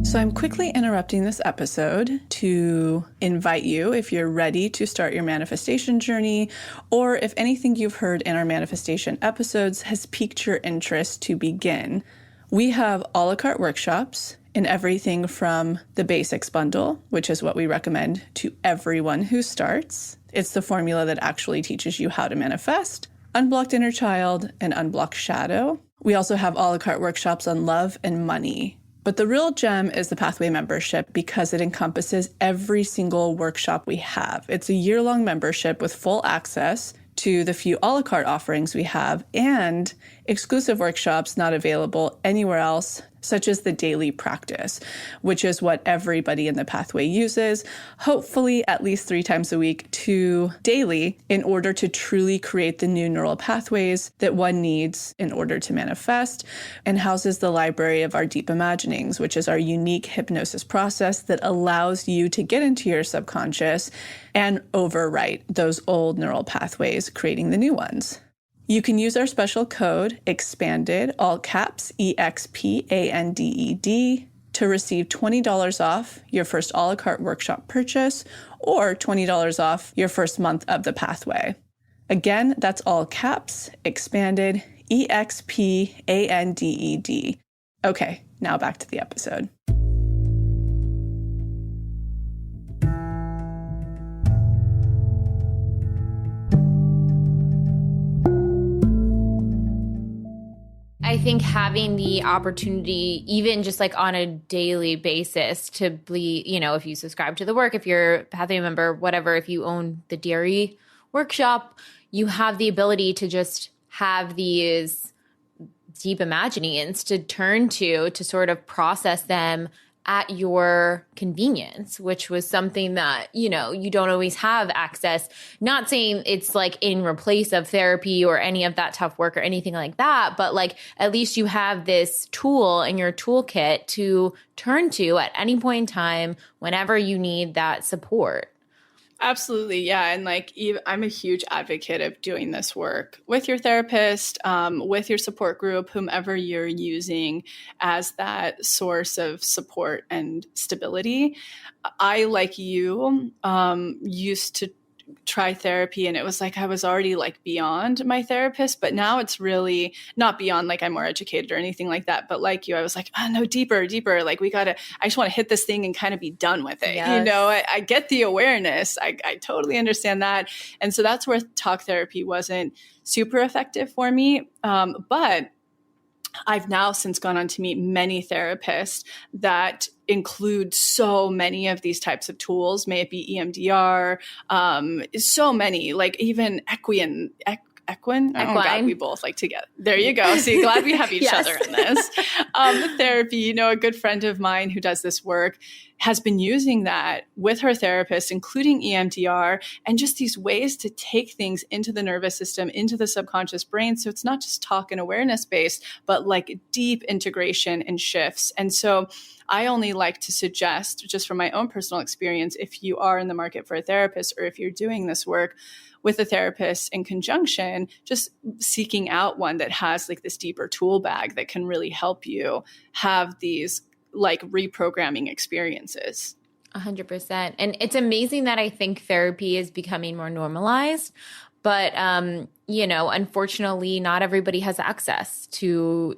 So I'm quickly interrupting this episode to invite you, if you're ready to start your manifestation journey, or if anything you've heard in our manifestation episodes has piqued your interest to begin. We have a la carte workshops in everything from the basics bundle, which is what we recommend to everyone who starts. It's the formula that actually teaches you how to manifest, unblocked inner child, and unblocked shadow. We also have a la carte workshops on love and money. But the real gem is the Pathway membership because it encompasses every single workshop we have. It's a year-long membership with full access to the few a la carte offerings we have and exclusive workshops not available anywhere else, such as the daily practice, which is what everybody in the Pathway uses, hopefully at least 3 times a week to daily in order to truly create the new neural pathways that one needs in order to manifest, and houses the library of our deep imaginings, which is our unique hypnosis process that allows you to get into your subconscious and overwrite those old neural pathways, creating the new ones. You can use our special code EXPANDED, all caps, EXPANDED, to receive $20 off your first a la carte workshop purchase or $20 off your first month of the Pathway. Again, that's all caps, EXPANDED, EXPANDED. Okay, now back to the episode. I think having the opportunity, even just like on a daily basis to be, if you subscribe to the work, if you're a Pathway member, whatever, if you own the dairy workshop, you have the ability to just have these deep imaginings to turn to sort of process them at your convenience, which was something that, you don't always have access. Not saying it's like in replace of therapy or any of that tough work or anything like that, but like at least you have this tool in your toolkit to turn to at any point in time whenever you need that support. Absolutely. Yeah. And I'm a huge advocate of doing this work with your therapist, with your support group, whomever you're using as that source of support and stability. I, like you, used to try therapy and it was like I was already like beyond my therapist, but now it's really not beyond like I'm more educated or anything like that, but like you, I was like, oh no, deeper, like I just want to hit this thing and kind of be done with it. Yes. I get the awareness. I totally understand that. And so that's where talk therapy wasn't super effective for me. But I've now since gone on to meet many therapists that include so many of these types of tools, may it be EMDR, so many, like even equine. Oh God, Equine. we both like together. There you go. See, glad we have each Yes. other in this. Therapy, you know, a good friend of mine who does this work has been using that with her therapist, including EMDR, and just these ways to take things into the nervous system, into the subconscious brain. So it's not just talk and awareness based, but like deep integration and shifts. And so I only like to suggest, just from my own personal experience, if you are in the market for a therapist or if you're doing this work with a therapist in conjunction, just seeking out one that has like this deeper tool bag that can really help you have these like reprogramming experiences. 100%. And it's amazing that I think therapy is becoming more normalized. But, you know, unfortunately, not everybody has access to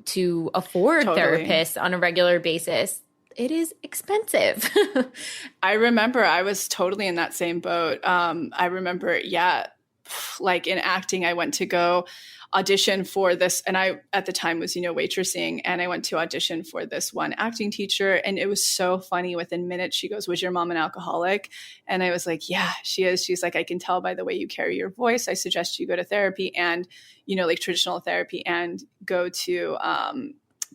afford therapists on a regular basis. It is expensive. I remember I was totally in that same boat. I remember, like in acting, I went to go audition for this. And I, at the time, was, you know, waitressing. And I went to audition for this one acting teacher. And it was so funny. Within minutes, she goes, "Was your mom an alcoholic?" And I was like, "Yeah, she is." She's like, "I can tell by the way you carry your voice. I suggest you go to therapy and, you know, like traditional therapy, and go to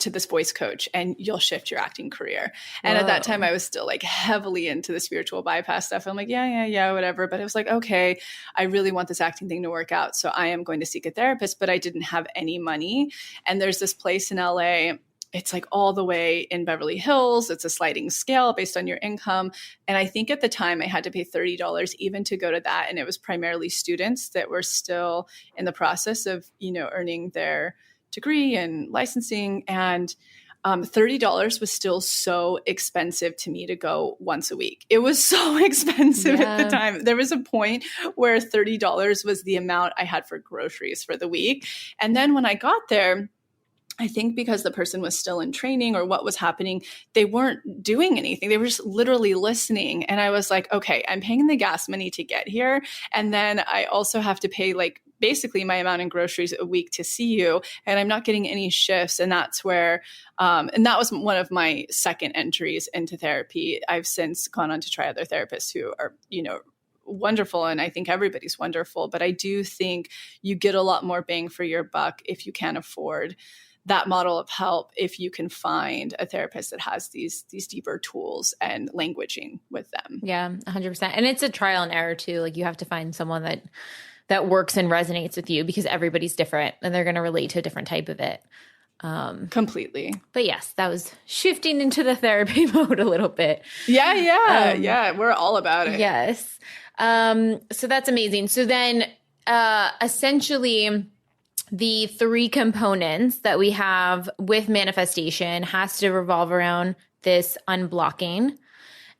this voice coach, and you'll shift your acting career." And at that time I was still like heavily into the spiritual bypass stuff. I'm like, yeah, whatever. But I was like, okay, I really want this acting thing to work out. So I am going to seek a therapist, but I didn't have any money. And there's this place in LA. It's like all the way in Beverly Hills. It's a sliding scale based on your income. And I think at the time I had to pay $30 even to go to that. And it was primarily students that were still in the process of, you know, earning their degree and licensing, and $30 was still so expensive to me to go once a week. It was so expensive at the time. There was a point where $30 was the amount I had for groceries for the week. And then when I got there, I think because the person was still in training or what was happening, they weren't doing anything. They were just literally listening. And I was like, okay, I'm paying the gas money to get here. And then I also have to pay like basically my amount in groceries a week to see you. And I'm not getting any shifts. And that's where, and that was one of my second entries into therapy. I've since gone on to try other therapists who are, you know, wonderful. And I think everybody's wonderful. But I do think you get a lot more bang for your buck if you can afford that model of help, if you can find a therapist that has these deeper tools and languaging with them. Yeah, 100%. And it's a trial and error too. Like you have to find someone that works and resonates with you, because everybody's different and they're going to relate to a different type of it. Completely. But yes, that was shifting into the therapy mode a little bit. Yeah. We're all about it. Yes. So that's amazing. So then essentially the three components that we have with manifestation has to revolve around this unblocking,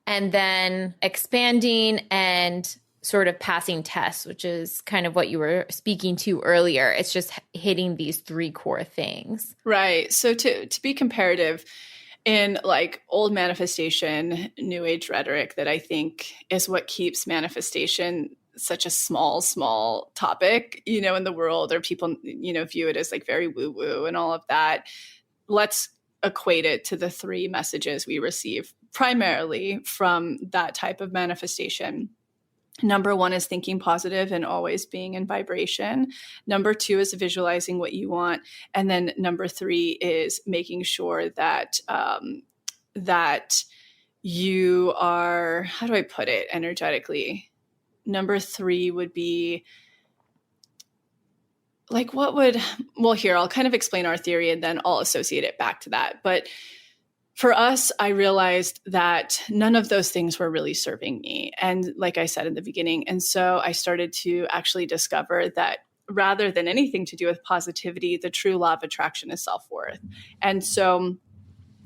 and then expanding, and sort of passing tests, which is kind of what you were speaking to earlier. It's just hitting these three core things. Right. So to be comparative, in like old manifestation, new age rhetoric, that I think is what keeps manifestation such a small topic, you know, in the world, or people, you know, view it as like very woo woo and all of that. Let's equate it to the three messages we receive primarily from that type of manifestation. Number one is thinking positive and always being in vibration. Number two is visualizing what you want. And then number three is making sure that, that you are, how do I put it energetically? Number three would be like, here, I'll kind of explain our theory and then I'll associate it back to that. But for us, I realized that none of those things were really serving me. And like I said in the beginning, and so I started to actually discover that rather than anything to do with positivity, the true law of attraction is self-worth. And so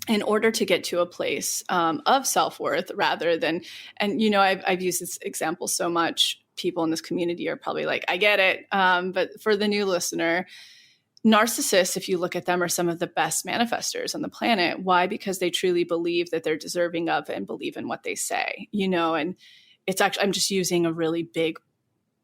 in order to get to a place of self-worth, rather than, and you know, I've used this example so much, people in this community are probably like, I get it. But for the new listener, narcissists, if you look at them, are some of the best manifestors on the planet. Why? Because they truly believe that they're deserving of and believe in what they say, you know, and it's actually, I'm just using a really big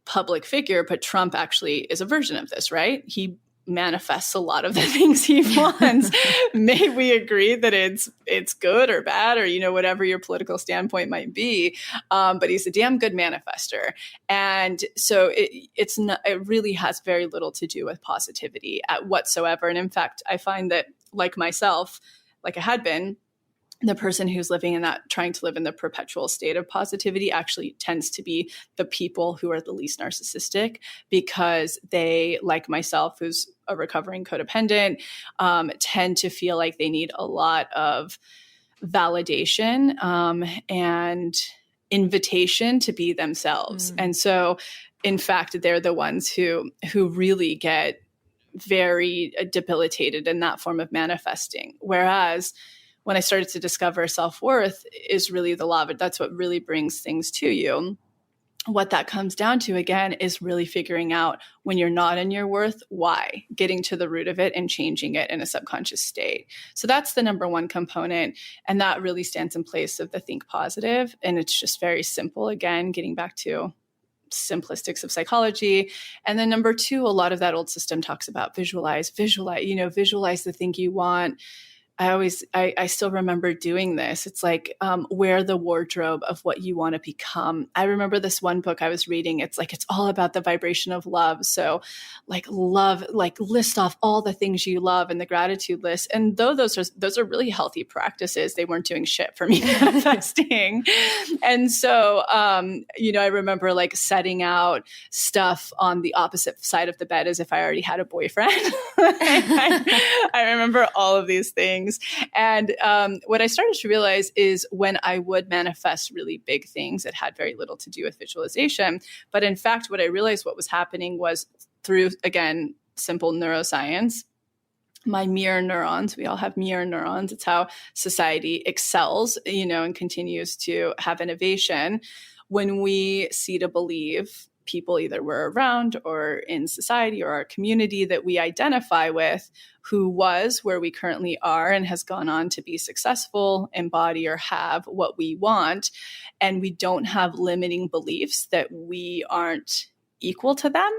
public figure, but Trump actually is a version of this, right? He manifests a lot of the things he wants. May we agree that it's good or bad, or, you know, whatever your political standpoint might be. But he's a damn good manifester. And so it really has very little to do with positivity whatsoever. And in fact, I find that, like myself, like I had been, the person who's trying to live in the perpetual state of positivity actually tends to be the people who are the least narcissistic, because they, like myself, who's a recovering codependent, tend to feel like they need a lot of validation and invitation to be themselves. And so, in fact, they're the ones who really get very debilitated in that form of manifesting. Whereas when I started to discover self-worth is really the law of it. That's what really brings things to you. What that comes down to, again, is really figuring out when you're not in your worth, why, getting to the root of it and changing it in a subconscious state. So that's the number one component. And that really stands in place of the think positive. And it's just very simple. Again, getting back to simplistics of psychology. And then number two, a lot of that old system talks about visualize the thing you want. I still remember doing this. It's like, wear the wardrobe of what you want to become. I remember this one book I was reading. It's like, it's all about the vibration of love. So list off all the things you love in the gratitude list. And though those are really healthy practices, they weren't doing shit for me manifesting. And so, I remember like setting out stuff on the opposite side of the bed as if I already had a boyfriend. I remember all of these things. And what I started to realize is when I would manifest really big things, it had very little to do with visualization. But in fact, what I realized what was happening was through, again, simple neuroscience, my mirror neurons, we all have mirror neurons. It's how society excels, and continues to have innovation. When we see to believe people either we're around or in society or our community that we identify with, who was where we currently are and has gone on to be successful, embody or have what we want, and we don't have limiting beliefs that we aren't equal to them,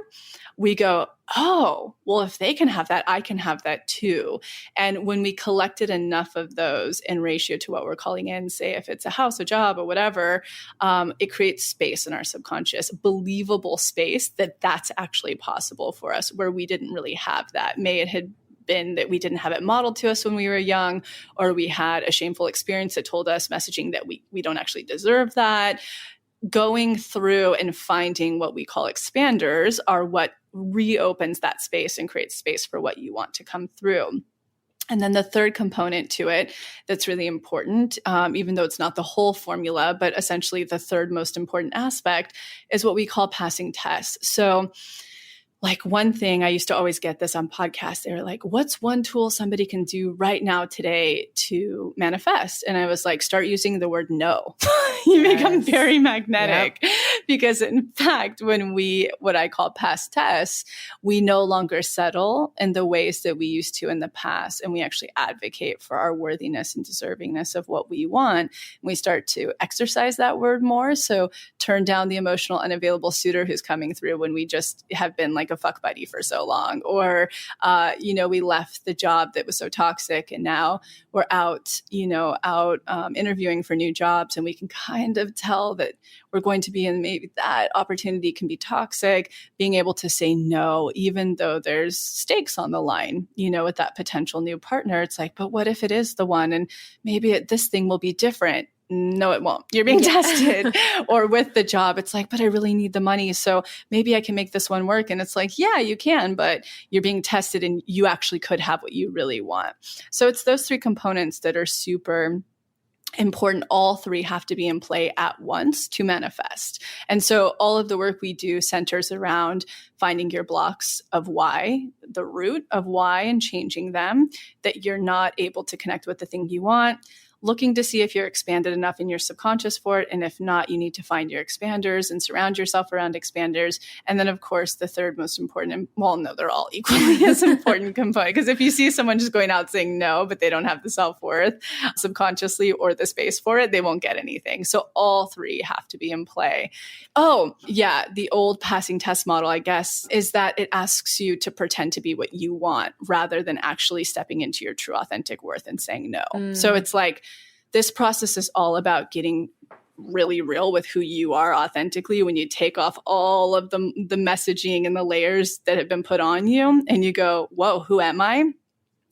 we go, oh, well, if they can have that, I can have that too. And when we collected enough of those in ratio to what we're calling in, say, if it's a house, a job, or whatever, it creates space in our subconscious, believable space that's actually possible for us, where we didn't really have that. May it had been that we didn't have it modeled to us when we were young, or we had a shameful experience that told us messaging that we don't actually deserve that. Going through and finding what we call expanders are what reopens that space and creates space for what you want to come through. And then the third component to it that's really important, even though it's not the whole formula, but essentially the third most important aspect is what we call passing tests. So like one thing, I used to always get this on podcasts. They were like, what's one tool somebody can do right now today to manifest? And I was like, start using the word no. You become very magnetic. Yep. Because in fact, when what I call past tests, we no longer settle in the ways that we used to in the past. And we actually advocate for our worthiness and deservingness of what we want. And we start to exercise that word more. So turn down the emotional unavailable suitor who's coming through when we just have been like a fuck buddy for so long, or we left the job that was so toxic and now we're out interviewing for new jobs, and we can kind of tell that we're going to be in, maybe that opportunity can be toxic. Being able to say no, even though there's stakes on the line, with that potential new partner, it's like, but what if it is the one, and maybe this thing will be different. No, it won't. You're being tested. Or with the job, it's like, but I really need the money. So maybe I can make this one work. And it's like, yeah, you can, but you're being tested and you actually could have what you really want. So it's those three components that are super important. All three have to be in play at once to manifest. And so all of the work we do centers around finding your blocks of why, the root of why, and changing them, that you're not able to connect with the thing you want. looking to see if you're expanded enough in your subconscious for it. And if not, you need to find your expanders and surround yourself around expanders. And then, of course, the third most important, and well, no, they're all equally as important component. Because if you see someone just going out saying no, but they don't have the self-worth subconsciously or the space for it, they won't get anything. So all three have to be in play. Oh, yeah. The old passing test model, I guess, is that it asks you to pretend to be what you want rather than actually stepping into your true authentic worth and saying no. So it's like this process is all about getting really real with who you are authentically when you take off all of the messaging and the layers that have been put on you and you go, whoa, who am I?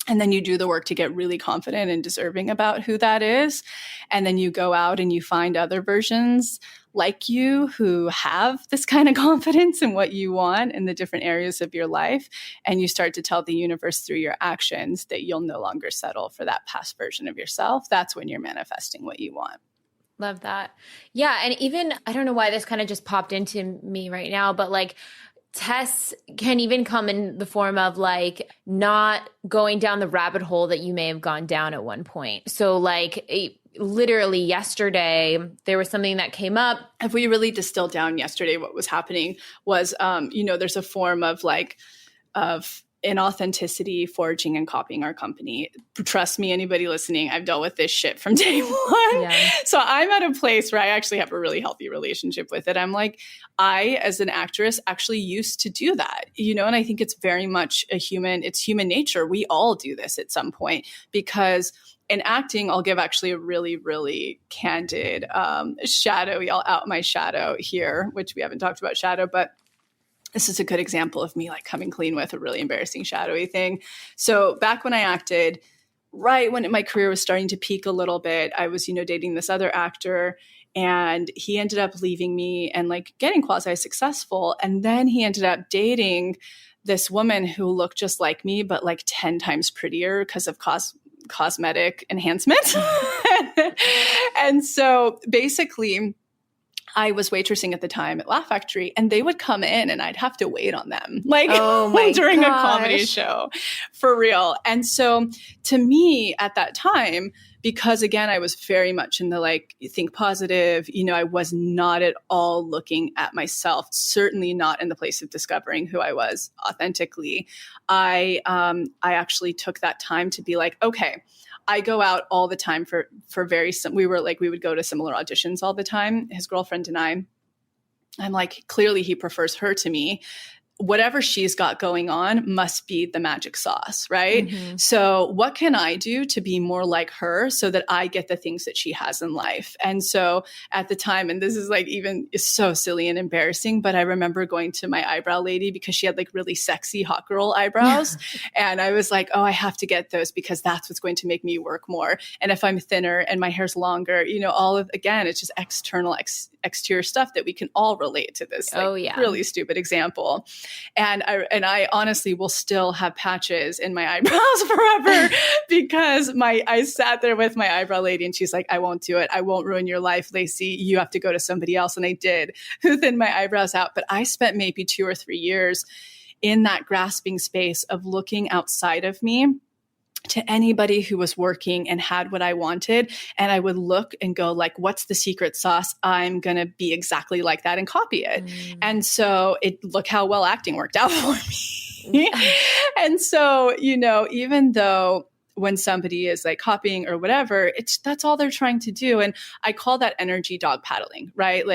And then you do the work to get really confident and deserving about who that is. And then you go out and you find other versions like you who have this kind of confidence in what you want in the different areas of your life. And you start to tell the universe through your actions that you'll no longer settle for that past version of yourself. That's when you're manifesting what you want. Love that. Yeah. And even, I don't know why this kind of just popped into me right now, but like, tests can even come in the form of like not going down the rabbit hole that you may have gone down at one point. So like literally yesterday, there was something that came up. If we really distill down yesterday, what was happening was, there's a form of inauthenticity, foraging, and copying our company. Trust me, anybody listening, I've dealt with this shit from day one. Yeah. So I'm at a place where I actually have a really healthy relationship with it. I'm like, I, as an actress, actually used to do that, and I think it's very much it's human nature. We all do this at some point because in acting, I'll give actually a really, really candid shadow. I'll out my shadow here, which we haven't talked about shadow, but this is a good example of me like coming clean with a really embarrassing shadowy thing. So back when I acted, right when my career was starting to peak a little bit, I was, dating this other actor and he ended up leaving me and like getting quasi successful. And then he ended up dating this woman who looked just like me, but like 10 times prettier because of cosmetic enhancement. And so basically, I was waitressing at the time at Laugh Factory, and they would come in and I'd have to wait on them, during a comedy show, for real. And so to me at that time, because again, I was very much in the think positive, I was not at all looking at myself, certainly not in the place of discovering who I was authentically. I actually took that time to be like, okay, I go out all the time for we would go to similar auditions all the time. His girlfriend and I'm like, clearly he prefers her to me. Whatever she's got going on must be the magic sauce, right? Mm-hmm. So what can I do to be more like her so that I get the things that she has in life? And so at the time, and this is it's so silly and embarrassing, but I remember going to my eyebrow lady because she had really sexy hot girl eyebrows. And I was like, oh, I have to get those because that's what's going to make me work more. And if I'm thinner and my hair's longer, again, it's just external exterior stuff that we can all relate to this really stupid example. And I honestly will still have patches in my eyebrows forever because I sat there with my eyebrow lady and she's like, I won't do it. I won't ruin your life, Lacy. You have to go to somebody else. And I did, who thinned my eyebrows out. But I spent maybe 2 or 3 years in that grasping space of looking outside of me to anybody who was working and had what I wanted. And I would look and go what's the secret sauce? I'm going to be exactly like that and copy it. And so look how well acting worked out for me. And so, even though when somebody is copying or whatever, that's all they're trying to do. And I call that energy dog paddling, right?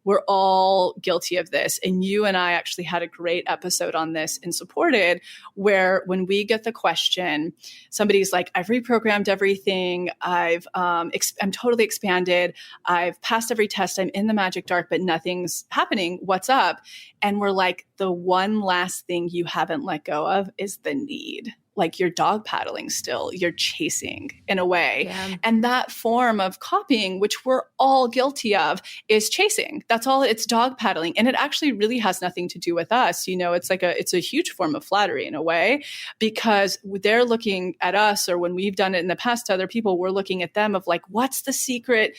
We're all guilty of this. And you and I actually had a great episode on this in Supported, where when we get the question, somebody's like, I've reprogrammed everything. I'm totally expanded. I've passed every test. I'm in the magic dark, but nothing's happening. What's up? And we're like, the one last thing you haven't let go of is the need. You're dog paddling still, you're chasing in a way. Yeah. And that form of copying, which we're all guilty of, is chasing. That's all, it's dog paddling. And it actually really has nothing to do with us. It's a huge form of flattery in a way, because they're looking at us, or when we've done it in the past to other people, we're looking at them of what's the secret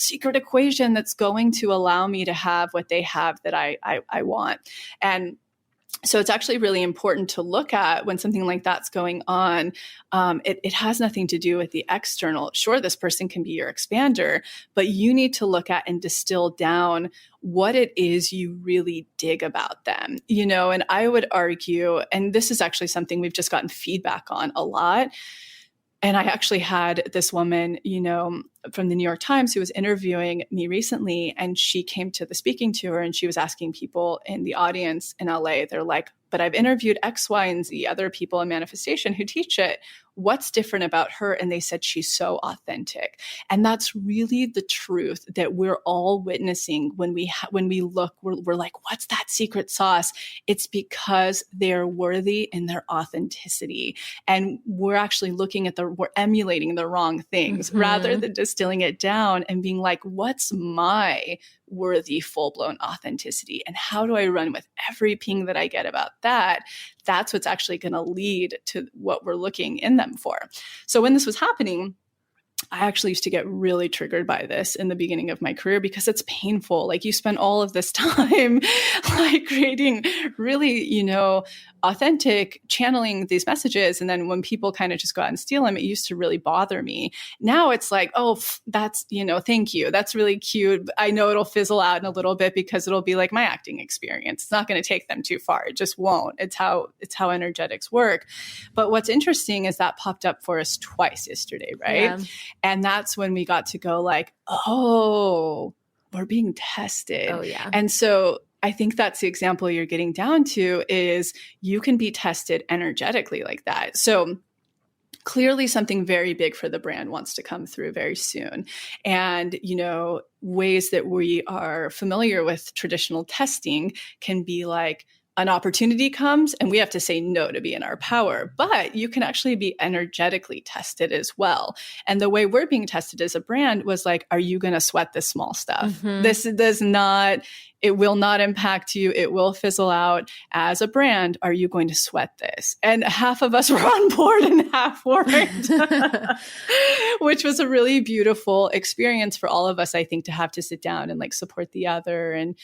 equation that's going to allow me to have what they have that I want. And So it's actually really important to look at when something like that's going on. It has nothing to do with the external. Sure, this person can be your expander, but you need to look at and distill down what it is you really dig about them, and I would argue, and this is actually something we've just gotten feedback on a lot. And I actually had this woman, from the New York Times who was interviewing me recently, and she came to the speaking tour and she was asking people in the audience in LA, they're like, but I've interviewed X, Y, and Z other people in manifestation who teach it. What's different about her? And they said, she's so authentic. And that's really the truth that we're all witnessing when we look, we're like, what's that secret sauce? It's because they're worthy in their authenticity. And we're actually we're emulating the wrong things rather than distilling it down and being like, what's my worthy full-blown authenticity, and how do I run with every ping that I get about that? That's what's actually going to lead to what we're looking in them for. So when this was happening, I actually used to get really triggered by this in the beginning of my career because it's painful. Like, you spend all of this time like creating really, authentic channeling these messages. And then when people kind of just go out and steal them, it used to really bother me. Now it's like, oh, that's, thank you. That's really cute. I know it'll fizzle out in a little bit because it'll be like my acting experience. It's not going to take them too far. It just won't. It's how energetics work. But what's interesting is that popped up for us twice yesterday, right? Yeah. And that's when we got to go like, oh, we're being tested. Oh, yeah. And so I think that's the example you're getting down to, is you can be tested energetically like that. So clearly something very big for the brand wants to come through very soon. And, ways that we are familiar with traditional testing can be like, an opportunity comes and we have to say no to be in our power, but you can actually be energetically tested as well. And the way we're being tested as a brand was like, are you going to sweat this small stuff? This it will not impact you. It will fizzle out. As a brand, are you going to sweat this? And half of us were on board and half weren't, which was a really beautiful experience for all of us, I think, to have to sit down and like support the other and,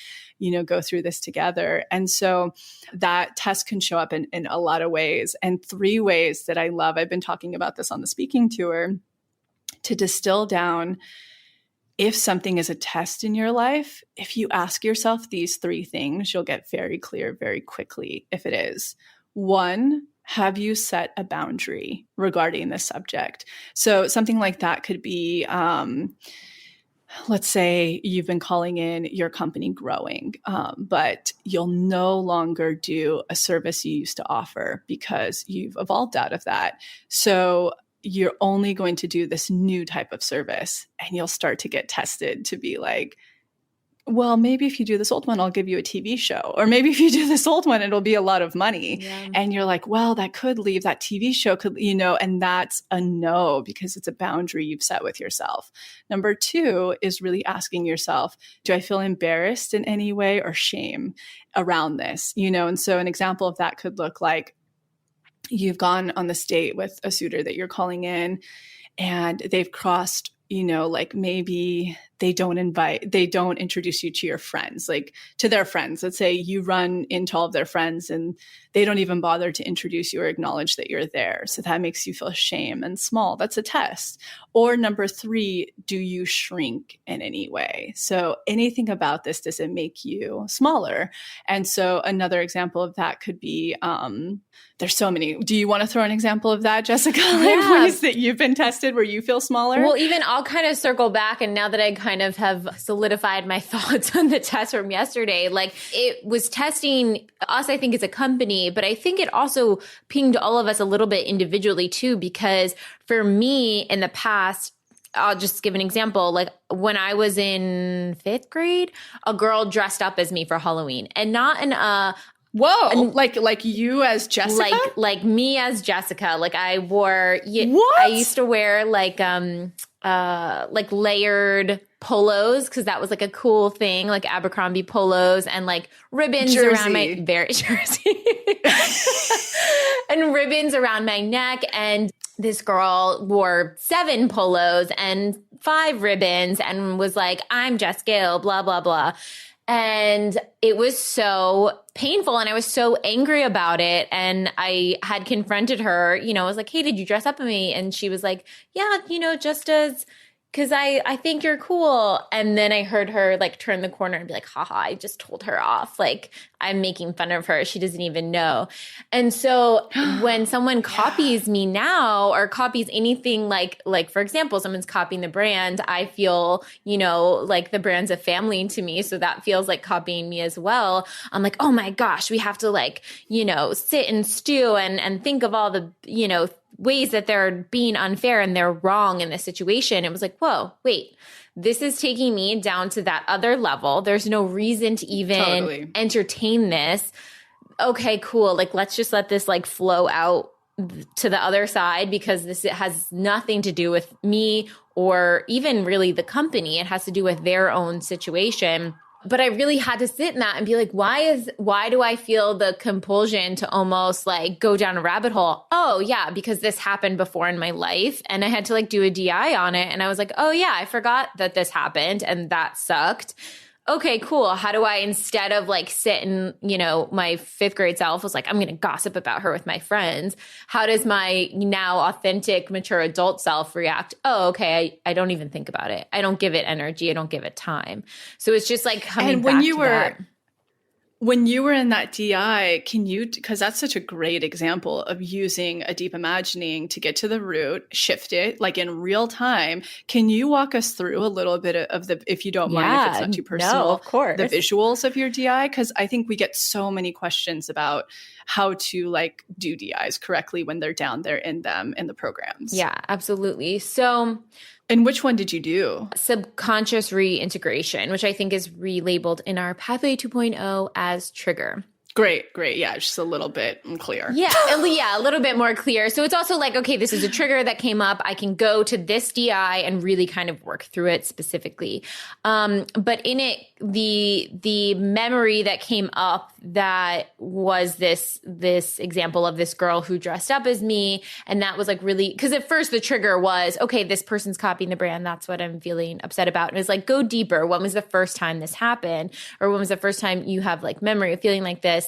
go through this together. And so that test can show up in a lot of ways. And 3 ways that I love, I've been talking about this on the speaking tour, to distill down if something is a test in your life. If you ask yourself these 3 things, you'll get very clear very quickly if it is. 1, have you set a boundary regarding this subject? So something like that could be, let's say you've been calling in your company growing, but you'll no longer do a service you used to offer because you've evolved out of that. So you're only going to do this new type of service, and you'll start to get tested to be like, well, maybe if you do this old one, I'll give you a TV show. Or maybe if you do this old one, it'll be a lot of money. Yeah. And you're like, well, that TV show could, and that's a no, because it's a boundary you've set with yourself. Number 2 is really asking yourself, do I feel embarrassed in any way or shame around this? And so an example of that could look like, you've gone on this date with a suitor that you're calling in, and they've crossed, like maybe they don't introduce you to your friends, like to their friends. Let's say you run into all of their friends and they don't even bother to introduce you or acknowledge that you're there. So that makes you feel shame and small. That's a test. Or number 3, do you shrink in any way? So anything about this, does it make you smaller? And so another example of that could be, there's so many. Do you want to throw an example of that, Jessica? Yeah. Like ways that you've been tested where you feel smaller? Well, even I'll kind of circle back. And now that I kind of have solidified my thoughts on the test from yesterday, like it was testing us, I think, as a company, but I think it also pinged all of us a little bit individually too, because for me in the past, I'll just give an example. Like when I was in 5th grade, a girl dressed up as me for Halloween, and not in a Whoa! Like you as Jessica? Like me as Jessica. Like I wore. What? I used to wear like layered polos, because that was like a cool thing, like Abercrombie polos, and like ribbons around my jersey and ribbons around my neck. And this girl wore 7 polos and 5 ribbons and was like, I'm Jess Gill, blah blah blah. And it was so painful and I was so angry about it. And I had confronted her, I was like, hey, did you dress up with me? And she was like, yeah, just as, because I think you're cool. And then I heard her like turn the corner and be like, haha, I just told her off. Like I'm making fun of her. She doesn't even know. And so when someone copies me now or copies anything like for example, someone's copying the brand, I feel, like the brand's a family to me. So that feels like copying me as well. I'm like, oh my gosh, we have to like, sit and stew and think of all the, ways that they're being unfair and they're wrong in this situation. It was like, whoa, wait, this is taking me down to that other level. There's no reason to even entertain this. Okay, cool. Like, let's just let this like flow out to the other side because it has nothing to do with me or even really the company. It has to do with their own situation. But I really had to sit in that and be like, why do I feel the compulsion to almost like go down a rabbit hole? Oh yeah, because this happened before in my life and I had to like do a DI on it. And I was like, oh yeah, I forgot that this happened and that sucked. Okay, cool. How do I, instead of like sit and, my fifth grade self was like, I'm going to gossip about her with my friends. How does my now authentic, mature adult self react? Oh, okay. I don't even think about it. I don't give it energy. I don't give it time. So it's just like coming back to that. When you were in that DI, because that's such a great example of using a deep imagining to get to the root, shift it like in real time. Can you walk us through a little bit of the, if you don't mind, if it's not too personal, no, of course, the visuals of your DI? Because I think we get so many questions about how to like do DIs correctly when they're down there in the programs. Yeah, absolutely. So, and which one did you do? Subconscious reintegration, which I think is relabeled in our Pathway 2.0 as trigger. Great. Yeah, just a little bit clear. Yeah, a little bit more clear. So it's also like, okay, this is a trigger that came up. I can go to this DI and really kind of work through it specifically. But in it, the memory that came up that was this example of this girl who dressed up as me. And that was like really, because at first the trigger was, okay, this person's copying the brand. That's what I'm feeling upset about. And it's like, go deeper. When was the first time this happened? Or when was the first time you have like memory of feeling like this?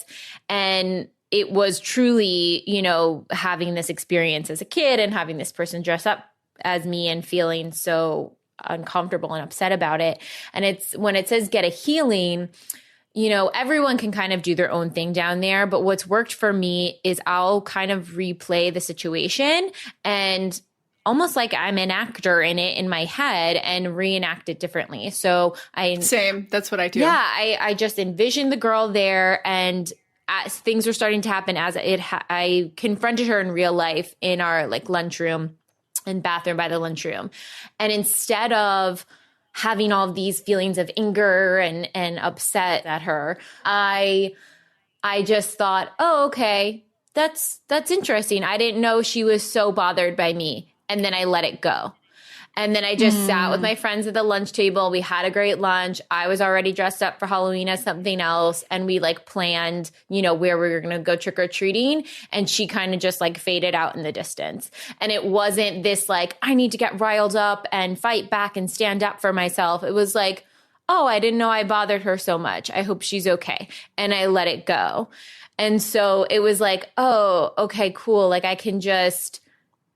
And it was truly, having this experience as a kid and having this person dress up as me and feeling so uncomfortable and upset about it. And it's when it says get a healing, everyone can kind of do their own thing down there. But what's worked for me is I'll kind of replay the situation and almost like I'm an actor in it in my head and reenact it differently. So same. That's what I do. Yeah. I just envisioned the girl there, and as things were starting to happen, I confronted her in real life in our like lunchroom and bathroom by the lunchroom. And instead of having all these feelings of anger and upset at her, I just thought, oh, okay, that's interesting. I didn't know she was so bothered by me. And then I let it go. And then I just sat with my friends at the lunch table. We had a great lunch. I was already dressed up for Halloween as something else. And we like planned, where we were going to go trick or treating. And she kind of just like faded out in the distance. And it wasn't this like, I need to get riled up and fight back and stand up for myself. It was like, oh, I didn't know I bothered her so much. I hope she's okay. And I let it go. And so it was like, oh, okay, cool. Like I can just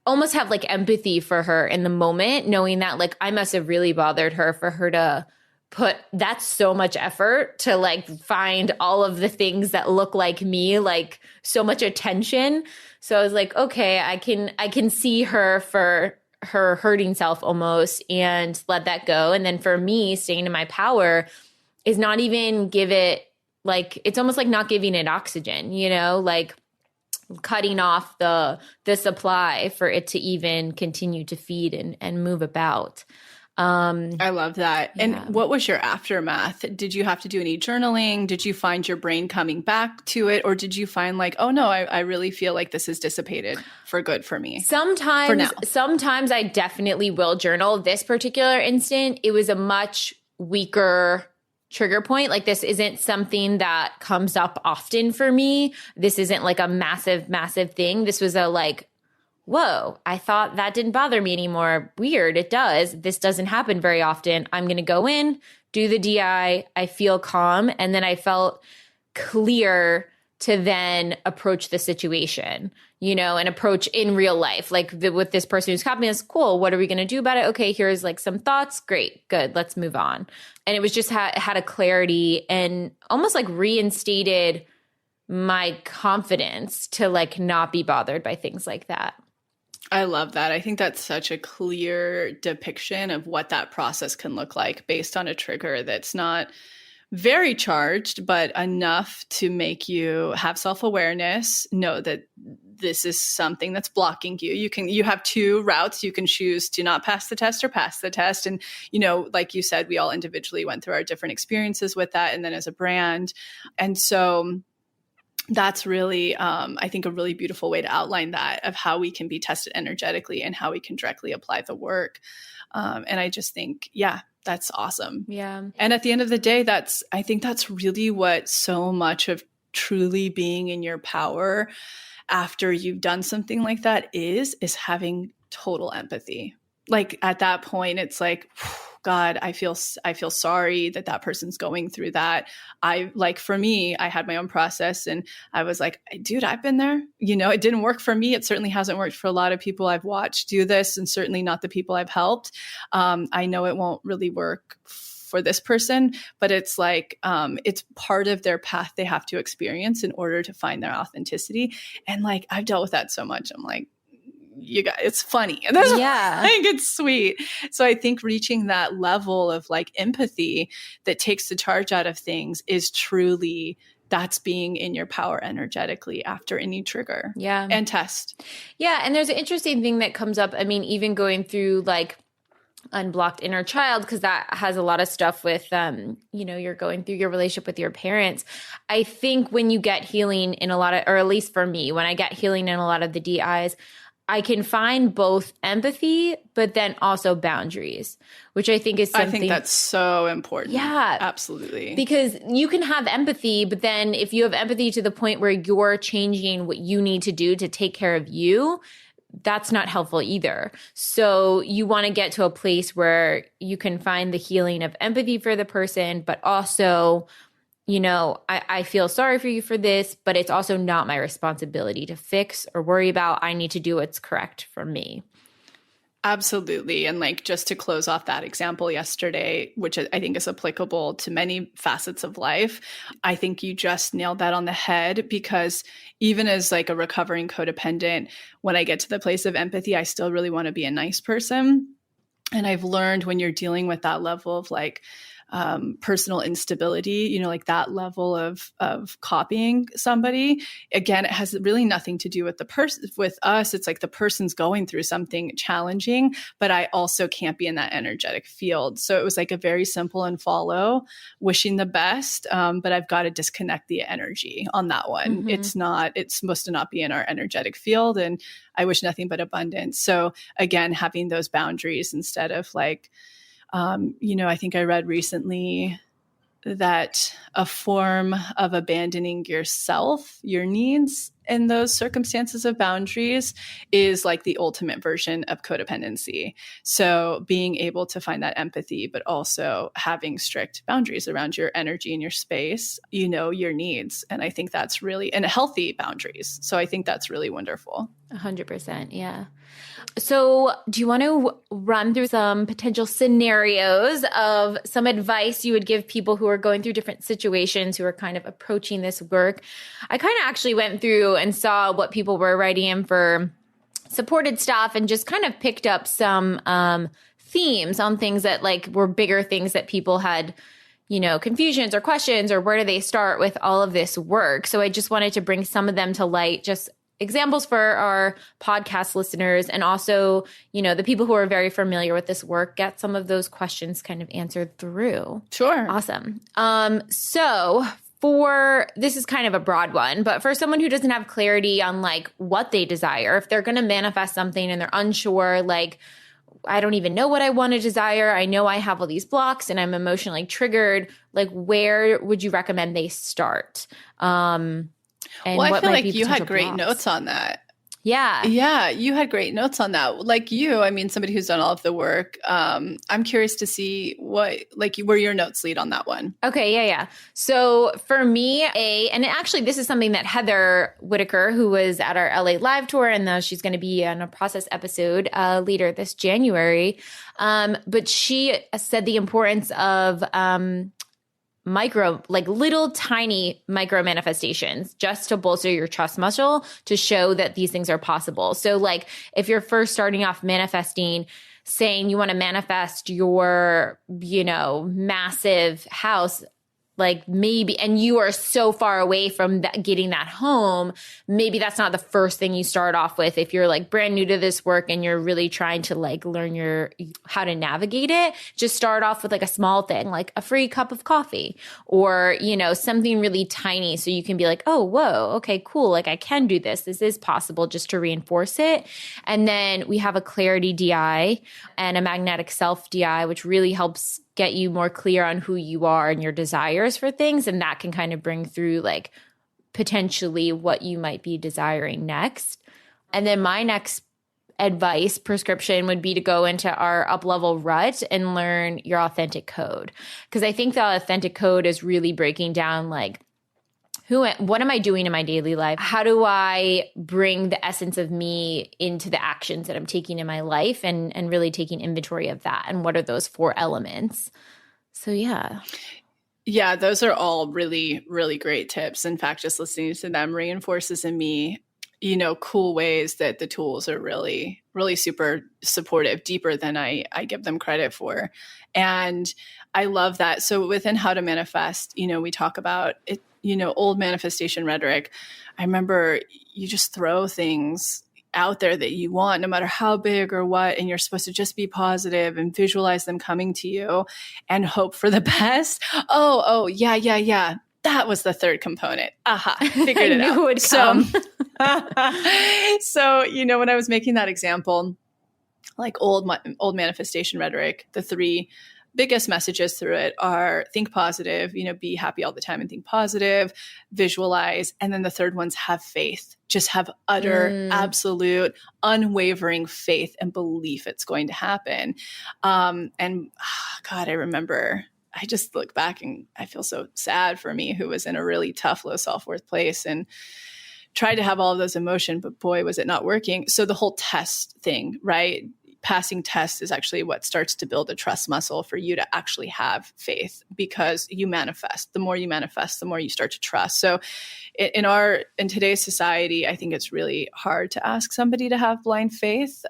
almost have like empathy for her in the moment, knowing that like I must have really bothered her for her to put that's so much effort to like find all of the things that look like me, like so much attention. So I was like, okay, I can see her for her hurting self almost and let that go. And then for me, staying in my power is not even give it like, it's almost like not giving it oxygen, like cutting off the supply for it to even continue to feed and move about. I love that. Yeah. And what was your aftermath? Did you have to do any journaling? Did you find your brain coming back to it? Or did you find like, oh no, I really feel like this is dissipated for good for me? Sometimes I definitely will journal. This particular instant, it was a much weaker trigger point. Like this isn't something that comes up often for me. This isn't like a massive thing. This was a like whoa, I thought that didn't bother me anymore. Weird, it does. This doesn't happen very often. I'm going to go in, do the DI. I feel calm. And then I felt clear to then approach the situation, and approach in real life. Like with this person who's copying us, cool. What are we going to do about it? Okay, here's like some thoughts. Great, good. Let's move on. And it was just had a clarity and almost like reinstated my confidence to like not be bothered by things like that. I love that. I think that's such a clear depiction of what that process can look like based on a trigger that's not very charged, but enough to make you have self-awareness, know that this is something that's blocking you. You have two routes. You can choose to not pass the test or pass the test. And, like you said, we all individually went through our different experiences with that. And then as a brand. And so that's really, I think, a really beautiful way to outline that of how we can be tested energetically and how we can directly apply the work. And I just think, that's awesome. Yeah. And at the end of the day, I think that's really what so much of truly being in your power after you've done something like that is having total empathy. Like at that point, it's like, God, I feel sorry that person's going through that. For me, I had my own process and I was like, dude, I've been there. It didn't work for me. It certainly hasn't worked for a lot of people I've watched do this, and certainly not the people I've helped. I know it won't really work for this person, but it's like, it's part of their path they have to experience in order to find their authenticity. And like, I've dealt with that so much. I'm like, you guys, it's funny. And I think it's sweet. So I think reaching that level of like empathy that takes the charge out of things is truly, that's being in your power energetically after any trigger. Yeah. And test. Yeah. And there's an interesting thing that comes up. I mean, even going through like unblocked inner child, because that has a lot of stuff with, you're going through your relationship with your parents. I think when you get healing in a lot of, or at least for me, when I get healing in a lot of the DIs, I can find both empathy, but then also boundaries, which I think is something. I think that's so important. Yeah. Absolutely. Because you can have empathy, but then if you have empathy to the point where you're changing what you need to do to take care of you, that's not helpful either. So you want to get to a place where you can find the healing of empathy for the person, but also, I feel sorry for you for this, but it's also not my responsibility to fix or worry about. I need to do what's correct for me. Absolutely. And like, just to close off that example yesterday, which I think is applicable to many facets of life, I think you just nailed that on the head, because even as like a recovering codependent, when I get to the place of empathy, I still really want to be a nice person. And I've learned when you're dealing with that level of like, personal instability, like that level of copying somebody, again, it has really nothing to do with the person, with us. It's like the person's going through something challenging, but I also can't be in that energetic field. So it was like a very simple and follow, wishing the best. But I've got to disconnect the energy on that one. Mm-hmm. It's supposed to not be in our energetic field. And I wish nothing but abundance. So again, having those boundaries instead of like, I think I read recently that a form of abandoning yourself, your needs in those circumstances of boundaries is like the ultimate version of codependency. So being able to find that empathy, but also having strict boundaries around your energy and your space, your needs. And I think that's really, and healthy boundaries. So I think that's really wonderful. 100%. Yeah. So do you want to run through some potential scenarios of some advice you would give people who are going through different situations, who are kind of approaching this work? I kind of actually went through and saw what people were writing in for supported stuff and just kind of picked up some themes on things that like were bigger things that people had, confusions or questions, or where do they start with all of this work? So I just wanted to bring some of them to light, just examples for our podcast listeners, and also, the people who are very familiar with this work, get some of those questions kind of answered through. Sure. Awesome. So this is kind of a broad one, but for someone who doesn't have clarity on like what they desire, if they're going to manifest something and they're unsure, like, I don't even know what I want to desire. I know I have all these blocks and I'm emotionally triggered. Like, where would you recommend they start? And I feel like you had great notes on that. Yeah. Yeah, you had great notes on that. Like you, I mean, somebody who's done all of the work. I'm curious to see where your notes lead on that one. Okay, yeah. So for me, and actually this is something that Heather Whitaker, who was at our LA live tour, and now she's going to be on a process episode later this January. But she said the importance of little tiny micro manifestations just to bolster your trust muscle to show that these things are possible. So like if you're first starting off manifesting, saying you want to manifest your, massive house, like maybe, and you are so far away from getting that home, maybe that's not the first thing you start off with. If you're like brand new to this work and you're really trying to like learn how to navigate it, just start off with like a small thing, like a free cup of coffee or, something really tiny. So you can be like, oh, whoa, okay, cool. Like I can do this. This is possible, just to reinforce it. And then we have a clarity DI and a magnetic self DI, which really helps get you more clear on who you are and your desires for things. And that can kind of bring through like potentially what you might be desiring next. And then my next advice prescription would be to go into our up-level rut and learn your authentic code. Because I think the authentic code is really breaking down like, what am I doing in my daily life? How do I bring the essence of me into the actions that I'm taking in my life and really taking inventory of that? And what are those 4 elements? So, yeah. Yeah, those are all really, really great tips. In fact, just listening to them reinforces in me, cool ways that the tools are really, really super supportive, deeper than I give them credit for. And I love that. So within How to Manifest, we talk about it, old manifestation rhetoric. I remember you just throw things out there that you want, no matter how big or what, and you're supposed to just be positive and visualize them coming to you and hope for the best. Oh, yeah. That was the third component. Aha, figured it out. It would come. So, when I was making that example, like old manifestation rhetoric, the 3 biggest messages through it are think positive, be happy all the time and think positive, visualize. And then the third one's have faith. Just have utter, absolute, unwavering faith and belief it's going to happen. God, I remember, I just look back and I feel so sad for me, who was in a really tough, low self-worth place and tried to have all of those emotions, but boy, was it not working. So the whole test thing, right? Passing tests is actually what starts to build a trust muscle for you to actually have faith, because you manifest. The more you manifest, the more you start to trust. So in today's society, I think it's really hard to ask somebody to have blind faith,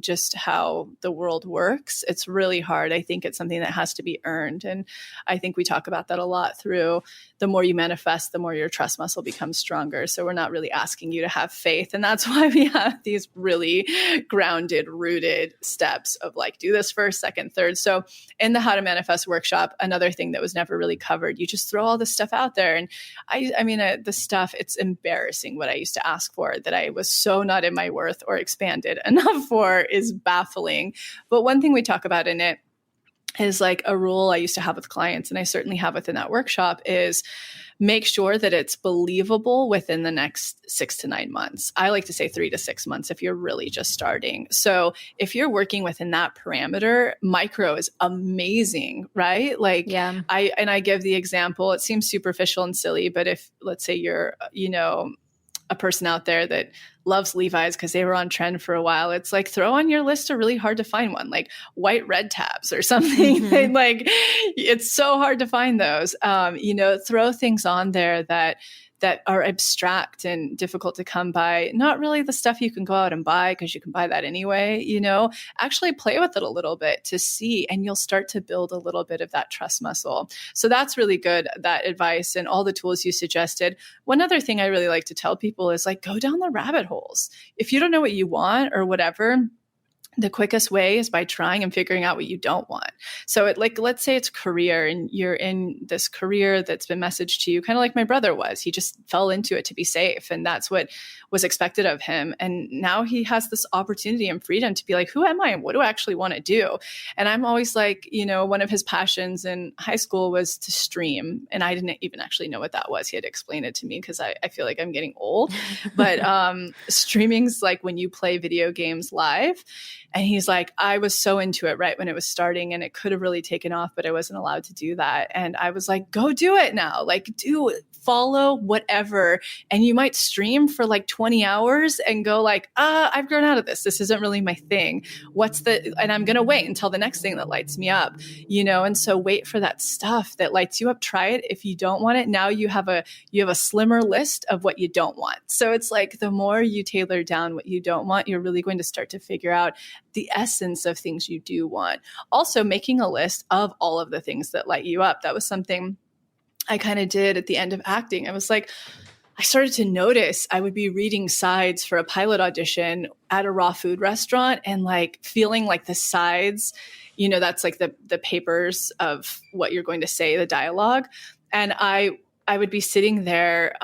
just how the world works. It's really hard. I think it's something that has to be earned. And I think we talk about that a lot through the more you manifest, the more your trust muscle becomes stronger. So we're not really asking you to have faith. And that's why we have these really grounded, rooted steps of like, do this first, second, third. So in the How to Manifest workshop, another thing that was never really covered, you just throw all this stuff out there. And the stuff, it's embarrassing what I used to ask for that I was so not in my worth or expanded enough for is baffling. But one thing we talk about in it is like a rule I used to have with clients, and I certainly have within that workshop, is make sure that it's believable within the next 6 to 9 months. I like to say 3 to 6 months if you're really just starting. So if you're working within that parameter, micro is amazing, right? Like, yeah. I give the example, it seems superficial and silly, but if let's say you're, a person out there that loves Levi's because they were on trend for a while, it's like throw on your list a really hard to find one, like white red tabs or something. Mm-hmm. Like it's so hard to find those. Throw things on there that are abstract and difficult to come by. Not really the stuff you can go out and buy because you can buy that anyway, actually play with it a little bit to see, and you'll start to build a little bit of that trust muscle. So that's really good, that advice and all the tools you suggested. One other thing I really like to tell people is like, go down the rabbit holes. If you don't know what you want or whatever, the quickest way is by trying and figuring out what you don't want. So let's say it's career and you're in this career that's been messaged to you, kind of like my brother was. He just fell into it to be safe. And that's what was expected of him. And now he has this opportunity and freedom to be like, who am I? And what do I actually want to do? And I'm always like, one of his passions in high school was to stream. And I didn't even actually know what that was. He had to explain it to me because I feel like I'm getting old. But streaming's like when you play video games live. And he's like, I was so into it right when it was starting and it could have really taken off, but I wasn't allowed to do that. And I was like, go do it now. Like, do it. Follow whatever. And you might stream for like 20 hours and go like, I've grown out of this. This isn't really my thing. And I'm going to wait until the next thing that lights me up, and so wait for that stuff that lights you up. Try it. If you don't want it, now you have a slimmer list of what you don't want. So it's like the more you tailor down what you don't want, you're really going to start to figure out the essence of things you do want. Also making a list of all of the things that light you up. That was something I kind of did at the end of acting. I was like, I started to notice I would be reading sides for a pilot audition at a raw food restaurant and like feeling like the sides, that's like the papers of what you're going to say, the dialogue. And I would be sitting there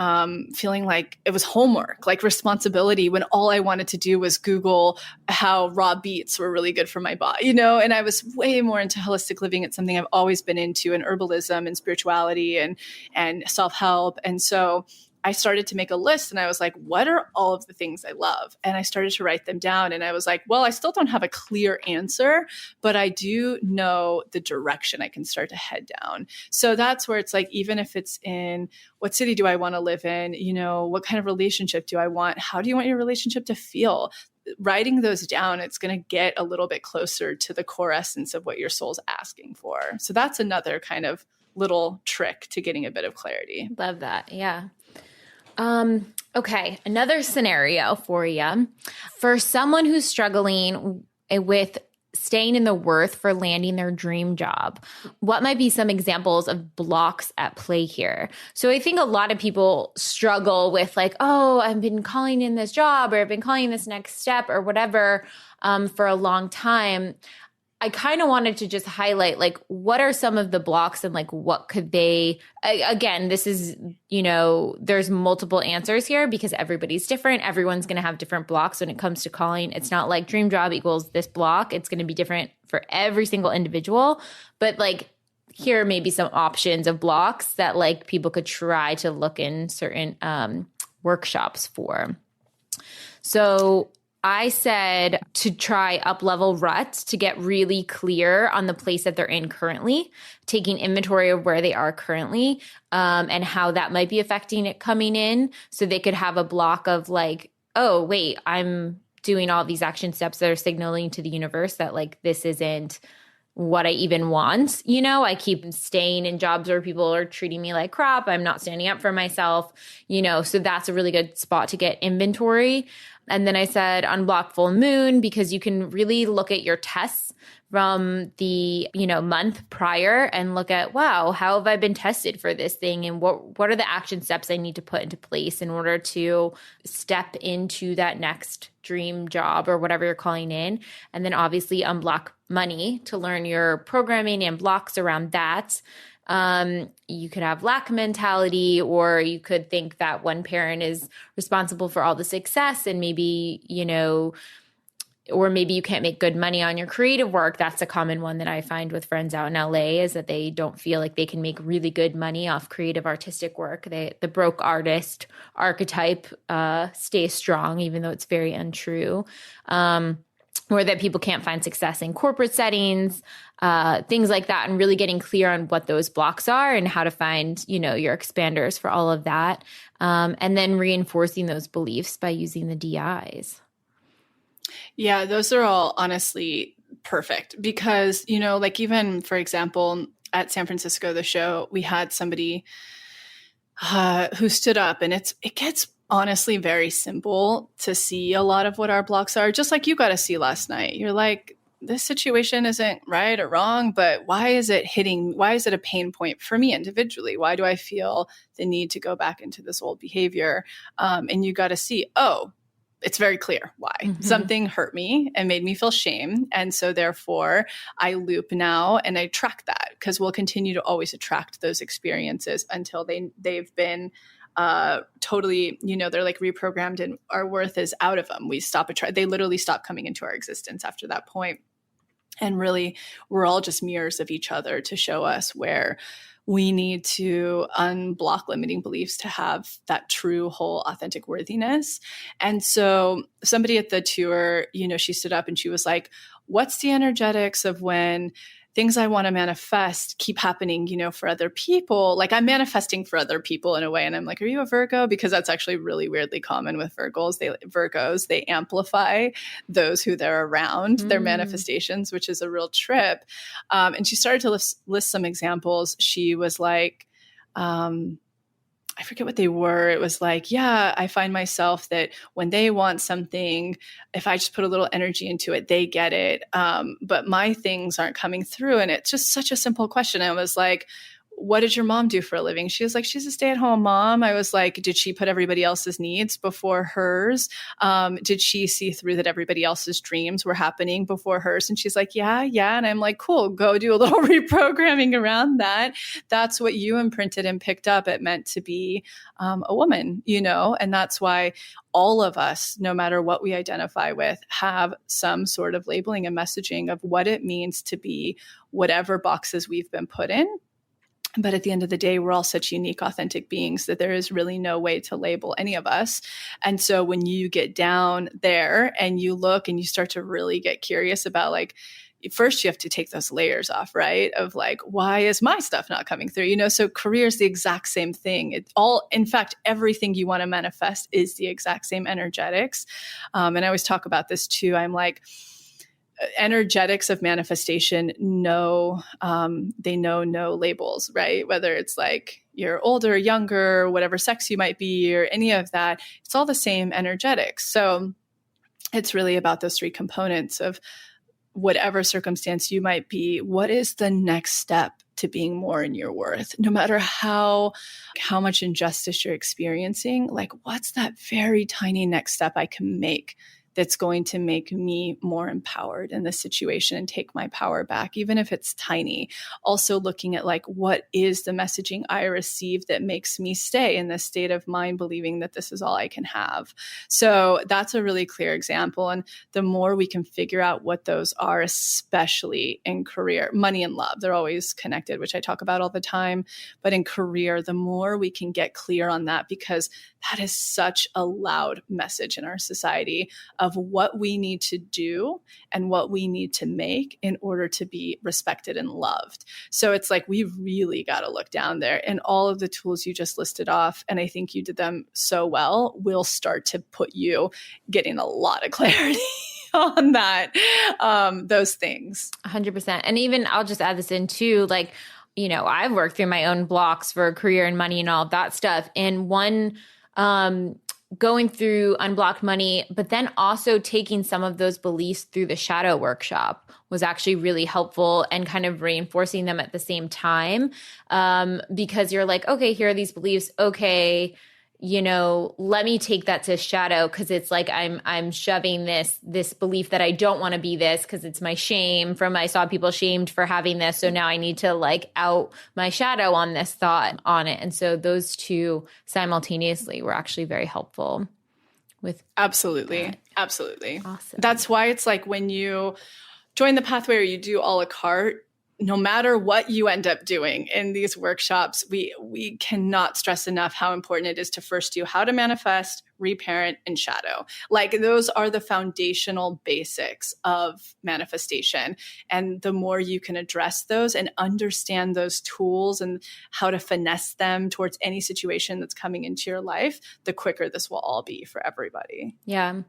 feeling like it was homework, like responsibility, when all I wanted to do was Google how raw beets were really good for my body, and I was way more into holistic living. It's something I've always been into, and herbalism and spirituality and self-help. And so I started to make a list and I was like, what are all of the things I love? And I started to write them down. And I was like, well, I still don't have a clear answer, but I do know the direction I can start to head down. So that's where it's like, even if it's in what city do I want to live in? What kind of relationship do I want? How do you want your relationship to feel? Writing those down, it's going to get a little bit closer to the core essence of what your soul's asking for. So that's another kind of little trick to getting a bit of clarity. Love that. Yeah. Okay. Another scenario for you. For someone who's struggling with staying in the worth for landing their dream job, what might be some examples of blocks at play here? So I think a lot of people struggle with like, oh, I've been calling in this job, or I've been calling this next step or whatever, for a long time. I kind of wanted to just highlight, like, what are some of the blocks and like, what could they, again, this is, there's multiple answers here because everybody's different. Everyone's going to have different blocks when it comes to calling. It's not like dream job equals this block. It's going to be different for every single individual. But like, here are maybe some options of blocks that like people could try to look in certain workshops for. So I said to try up-level ruts to get really clear on the place that they're in currently, taking inventory of where they are currently, and how that might be affecting it coming in. So they could have a block of like, oh, wait, I'm doing all these action steps that are signaling to the universe that like this isn't what I even want. I keep staying in jobs where people are treating me like crap. I'm not standing up for myself, so that's a really good spot to get inventory. And then I said on block full moon, because you can really look at your tests from the, month prior and look at, wow, how have I been tested for this thing? And what are the action steps I need to put into place in order to step into that next dream job or whatever you're calling in. And then obviously unblock money to learn your programming and blocks around that. You could have lack mentality, or you could think that one parent is responsible for all the success and maybe, or maybe you can't make good money on your creative work. That's a common one that I find with friends out in LA, is that they don't feel like they can make really good money off creative artistic work. The broke artist archetype stays strong, even though it's very untrue. Or that people can't find success in corporate settings, things like that, and really getting clear on what those blocks are and how to find, your expanders for all of that. And then reinforcing those beliefs by using the DIs. Yeah, those are all honestly perfect because, like even, for example, at San Francisco, the show, we had somebody who stood up, and it gets honestly very simple to see a lot of what our blocks are, just like you got to see last night. You're like, this situation isn't right or wrong, but why is it a pain point for me individually? Why do I feel the need to go back into this old behavior? And you got to see, oh, it's very clear why. Something hurt me and made me feel shame. And so therefore I loop now and I track that, because we'll continue to always attract those experiences until they've been totally, they're like reprogrammed and our worth is out of them. They literally stop coming into our existence after that point. And really, we're all just mirrors of each other to show us where we need to unblock limiting beliefs to have that true, whole, authentic worthiness. And so somebody at the tour, she stood up and she was like, what's the energetics of when things I want to manifest keep happening, for other people? Like, I'm manifesting for other people in a way. And I'm like, are you a Virgo? Because that's actually really weirdly common with Virgos. They amplify those who they're around, their manifestations, which is a real trip. And she started to list some examples. She was like, I forget what they were. It was like, yeah, I find myself that when they want something, if I just put a little energy into it, they get it. But my things aren't coming through. And it's just such a simple question. I was like, what did your mom do for a living? She was like, she's a stay-at-home mom. I was like, did she put everybody else's needs before hers? Did she see through that everybody else's dreams were happening before hers? And she's like, yeah. And I'm like, cool, go do a little reprogramming around that. That's what you imprinted and picked up. It meant to be a woman, and that's why all of us, no matter what we identify with, have some sort of labeling and messaging of what it means to be whatever boxes we've been put in. But at the end of the day, we're all such unique, authentic beings that there is really no way to label any of us. And so when you get down there and you look and you start to really get curious about, like, first you have to take those layers off, right? Of like, why is my stuff not coming through? So career is the exact same thing. In fact, everything you want to manifest is the exact same energetics. And I always talk about this too. I'm like, energetics of manifestation they know no labels, right? Whether it's like you're older, younger, whatever sex you might be, or any of that, it's all the same energetics. So it's really about those three components of whatever circumstance you might be. What is the next step to being more in your worth? No matter how much injustice you're experiencing, like, what's that very tiny next step I can make that's going to make me more empowered in this situation and take my power back, even if it's tiny. Also looking at, like, what is the messaging I receive that makes me stay in this state of mind, believing that this is all I can have. So that's a really clear example. And the more we can figure out what those are, especially in career, money and love, they're always connected, which I talk about all the time. But in career, the more we can get clear on that, because that is such a loud message in our society of what we need to do and what we need to make in order to be respected and loved. So it's like, we really got to look down there, and all of the tools you just listed off, and I think you did them so well, will start to put you getting a lot of clarity on that, those things. 100%. And even I'll just add this in too, like, I've worked through my own blocks for career and money and all of that stuff. And one, going through unblocked money, but then also taking some of those beliefs through the shadow workshop was actually really helpful, and kind of reinforcing them at the same time. Because you're like, okay, here are these beliefs. Okay, let me take that to shadow, because it's like I'm shoving this belief that I don't want to be this, because it's my shame from I saw people shamed for having this. So now I need to like out my shadow on this thought on it. And so those two simultaneously were actually very helpful with Absolutely. that. Absolutely. Awesome. That's why it's like, when you join the pathway or you do a la carte, no matter what you end up doing in these workshops, we cannot stress enough how important it is to first do how to manifest, reparent, and shadow. Like, those are the foundational basics of manifestation. And the more you can address those and understand those tools and how to finesse them towards any situation that's coming into your life, the quicker this will all be for everybody. Yeah.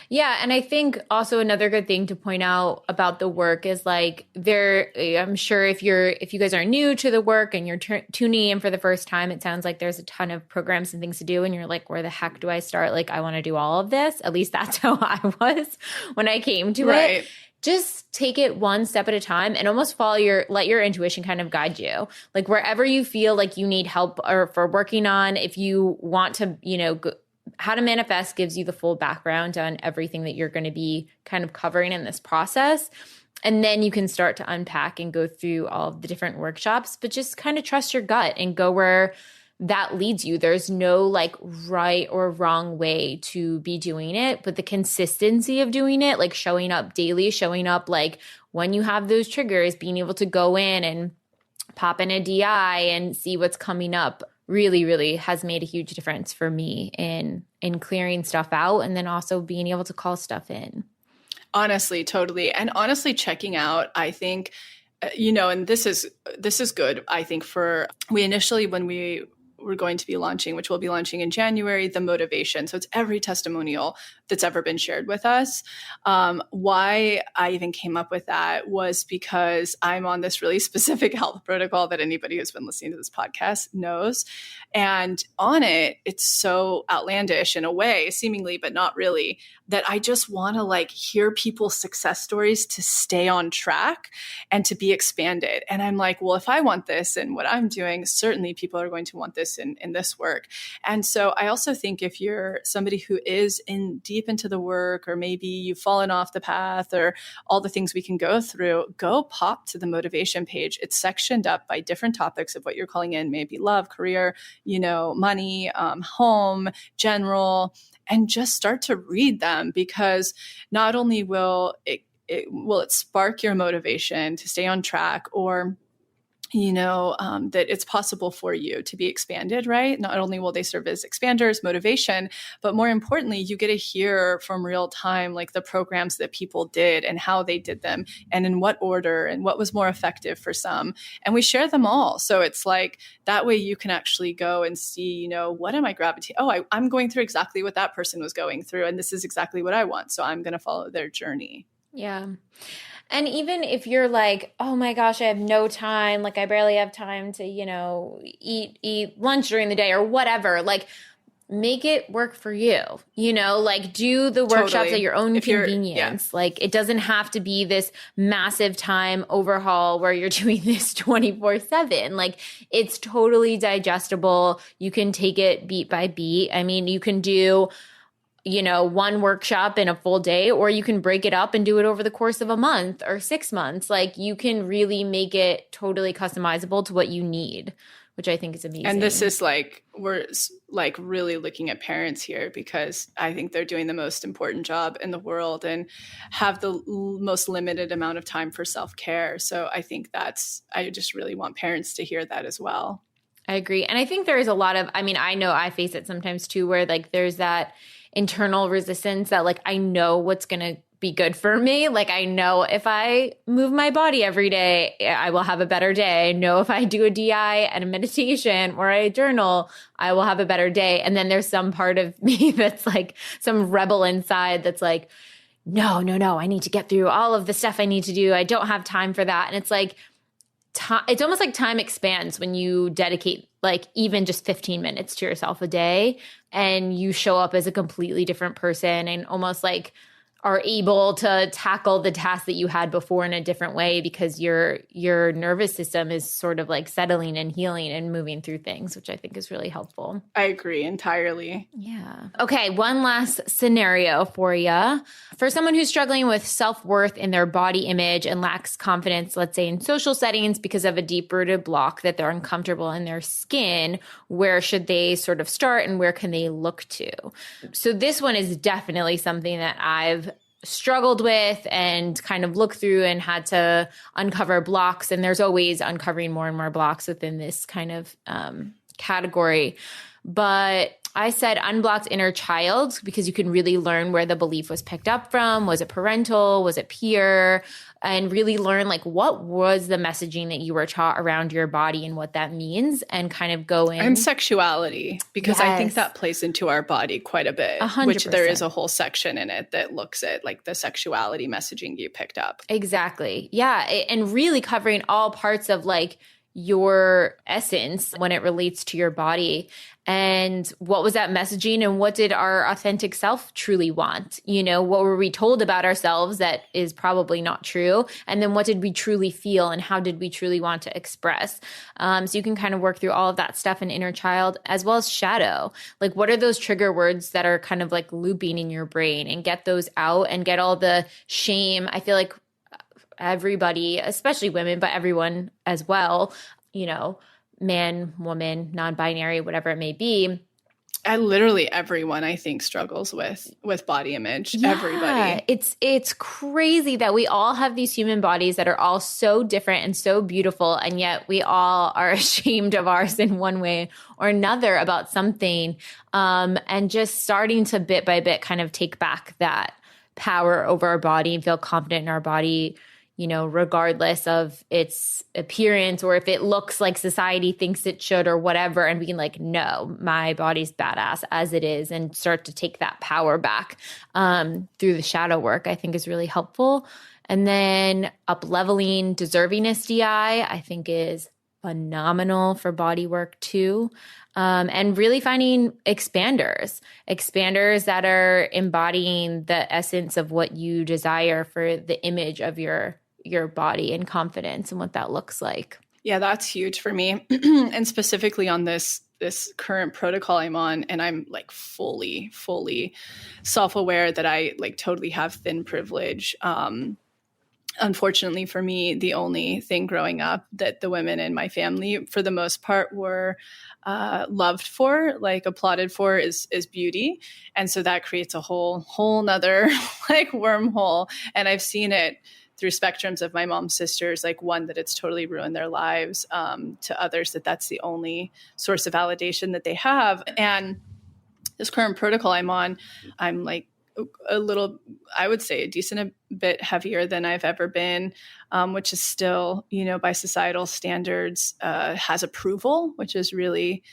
Yeah. And I think also another good thing to point out about the work is, like, I'm sure if you guys are new to the work and you're tuning in for the first time, it sounds like there's a ton of programs and things to do. And you're like, where the heck do I start? Like, I want to do all of this. At least that's how I was when I came to it. Just take it one step at a time and almost let your intuition kind of guide you. Like, wherever you feel like you need help or for working on, if you want to, How to Manifest gives you the full background on everything that you're going to be kind of covering in this process. And then you can start to unpack and go through all of the different workshops, but just kind of trust your gut and go where that leads you. There's no like right or wrong way to be doing it, but the consistency of doing it, like showing up daily, showing up like when you have those triggers, being able to go in and pop in a DI and see what's coming up really, really has made a huge difference for me in clearing stuff out and then also being able to call stuff in. Honestly, totally. And honestly, checking out, I think, and this is good, I think, for we initially, when we're going to be launching, which we'll be launching in January, the motivation. So it's every testimonial that's ever been shared with us. Why I even came up with that was because I'm on this really specific health protocol that anybody who's been listening to this podcast knows. And on it, it's so outlandish in a way, seemingly, but not really, that I just want to like hear people's success stories to stay on track and to be expanded. And I'm like, well, if I want this and what I'm doing, certainly people are going to want this in this work. And so I also think if you're somebody who is deep into the work, or maybe you've fallen off the path, or all the things we can go through, go pop to the motivation page. It's sectioned up by different topics of what you're calling in, maybe love, career, money, home, general, and just start to read them, because not only will it spark your motivation to stay on track, or that it's possible for you to be expanded, right? Not only will they serve as expanders, motivation, but more importantly, you get to hear from real time, like the programs that people did and how they did them and in what order and what was more effective for some. And we share them all. So it's like that way you can actually go and see, what am I gravitating? Oh, I'm going through exactly what that person was going through. And this is exactly what I want. So I'm going to follow their journey. Yeah. And even if you're like, oh my gosh, I have no time, like I barely have time to, eat lunch during the day or whatever, like make it work for you, like do the workshops at your own convenience. Like it doesn't have to be this massive time overhaul where you're doing this 24/7. Like it's totally digestible. You can take it beat by beat. I mean, you can do one workshop in a full day, or you can break it up and do it over the course of a month or 6 months. Like you can really make it totally customizable to what you need, which I think is amazing. And this is we're really looking at parents here, because I think they're doing the most important job in the world and have the most limited amount of time for self-care. So I think I just really want parents to hear that as well. I agree. And I think there is a lot of, I know I face it sometimes too, where like there's that internal resistance that like I know what's going to be good for me. Like I know if I move my body every day, I will have a better day. I know if I do a DI and a meditation or I journal, I will have a better day. And then there's some part of me that's like some rebel inside that's like, no, I need to get through all of the stuff I need to do. I don't have time for that. And it's like, it's almost like time expands when you dedicate like even just 15 minutes to yourself a day, and you show up as a completely different person and almost like are able to tackle the tasks that you had before in a different way, because your nervous system is sort of like settling and healing and moving through things, which I think is really helpful. I agree entirely. Yeah. Okay, one last scenario for you. For someone who's struggling with self-worth in their body image and lacks confidence, let's say in social settings because of a deep-rooted block that they're uncomfortable in their skin, where should they sort of start and where can they look to? So this one is definitely something that I've struggled with and kind of looked through and had to uncover blocks. And there's always uncovering more and more blocks within this kind of category. But I said unblocked inner child, because you can really learn where the belief was picked up from. Was it parental? Was it peer? And really learn like what was the messaging that you were taught around your body and what that means, and kind of go in. And sexuality, because I think that plays into our body quite a bit, 100%. Which there is a whole section in it that looks at like the sexuality messaging you picked up. Exactly. Yeah. And really covering all parts of like your essence when it relates to your body. And what was that messaging, and what did our authentic self truly want? What were we told about ourselves that is probably not true? And then what did we truly feel, and how did we truly want to express? So you can kind of work through all of that stuff in inner child, as well as shadow. Like, what are those trigger words that are kind of like looping in your brain, and get those out and get all the shame. I feel like everybody, especially women, but everyone as well, man, woman, non-binary, whatever it may be. Literally everyone, I think, struggles with body image. Yeah, everybody. It's crazy that we all have these human bodies that are all so different and so beautiful, and yet we all are ashamed of ours in one way or another about something. And just starting to bit by bit kind of take back that power over our body and feel confident in our body, regardless of its appearance, or if it looks like society thinks it should or whatever, and being like, no, my body's badass as it is, and start to take that power back through the shadow work, I think is really helpful. And then up-leveling deservingness DI, I think is phenomenal for body work too. And really finding expanders that are embodying the essence of what you desire for the image of your body and confidence and what that looks like. Yeah, that's huge for me. And specifically on this current protocol I'm on, and I'm like fully self-aware that I like totally have thin privilege. Unfortunately for me, the only thing growing up that the women in my family, for the most part, were loved for, like applauded for, is beauty. And so that creates a whole nother like wormhole. And I've seen it through spectrums of my mom's sisters, like one that it's totally ruined their lives, to others that's the only source of validation that they have. And this current protocol I'm on, I'm like a little, I would say a decent bit heavier than I've ever been, which is still, by societal standards, has approval, which is really,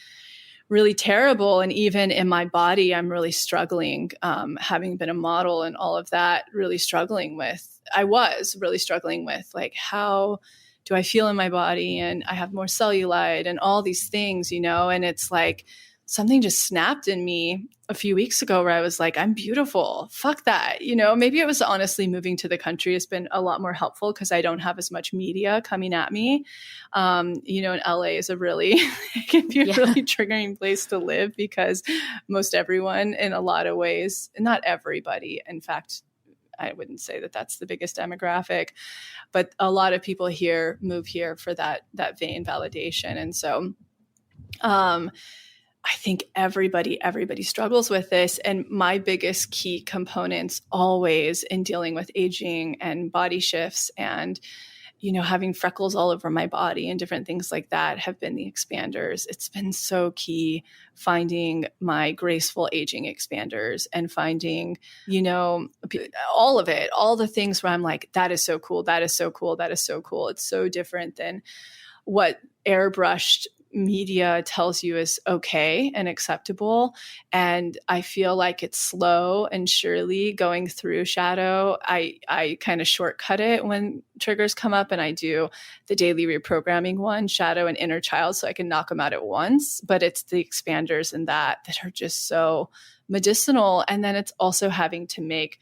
really terrible. And even in my body, I'm really struggling, having been a model and all of that, I was really struggling with like, how do I feel in my body? And I have more cellulite and all these things, and it's like, something just snapped in me a few weeks ago where I was like, I'm beautiful. Fuck that. Maybe it was honestly moving to the country has been a lot more helpful because I don't have as much media coming at me. And LA is it can be a really triggering place to live because most everyone in a lot of ways, not everybody, in fact, I wouldn't say that that's the biggest demographic, but a lot of people here move here for that vain validation. And so, I think everybody struggles with this. And my biggest key components always in dealing with aging and body shifts and, having freckles all over my body and different things like that have been the expanders. It's been so key finding my graceful aging expanders and finding, all of it, all the things where I'm like, that is so cool. That is so cool. That is so cool. It's so different than what airbrushed media tells you is okay and acceptable. And I feel like it's slow and surely going through shadow. I kind of shortcut it when triggers come up, and I do the daily reprogramming one, shadow and inner child, so I can knock them out at once. But it's the expanders and that are just so medicinal. And then it's also having to make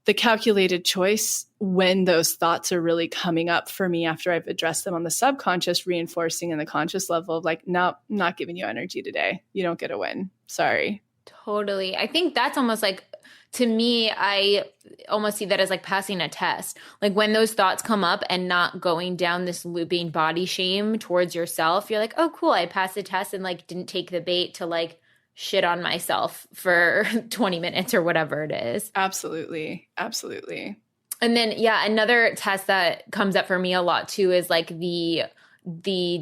the calculated choice when those thoughts are really coming up for me after I've addressed them on the subconscious, reinforcing in the conscious level of like, no, I'm not giving you energy today. You don't get a win. Sorry. Totally. I think that's almost like, to me, I almost see that as like passing a test. Like when those thoughts come up and not going down this looping body shame towards yourself, you're like, oh, cool. I passed the test and like didn't take the bait to like shit on myself for 20 minutes or whatever it is. Absolutely. And then, another test that comes up for me a lot too is like the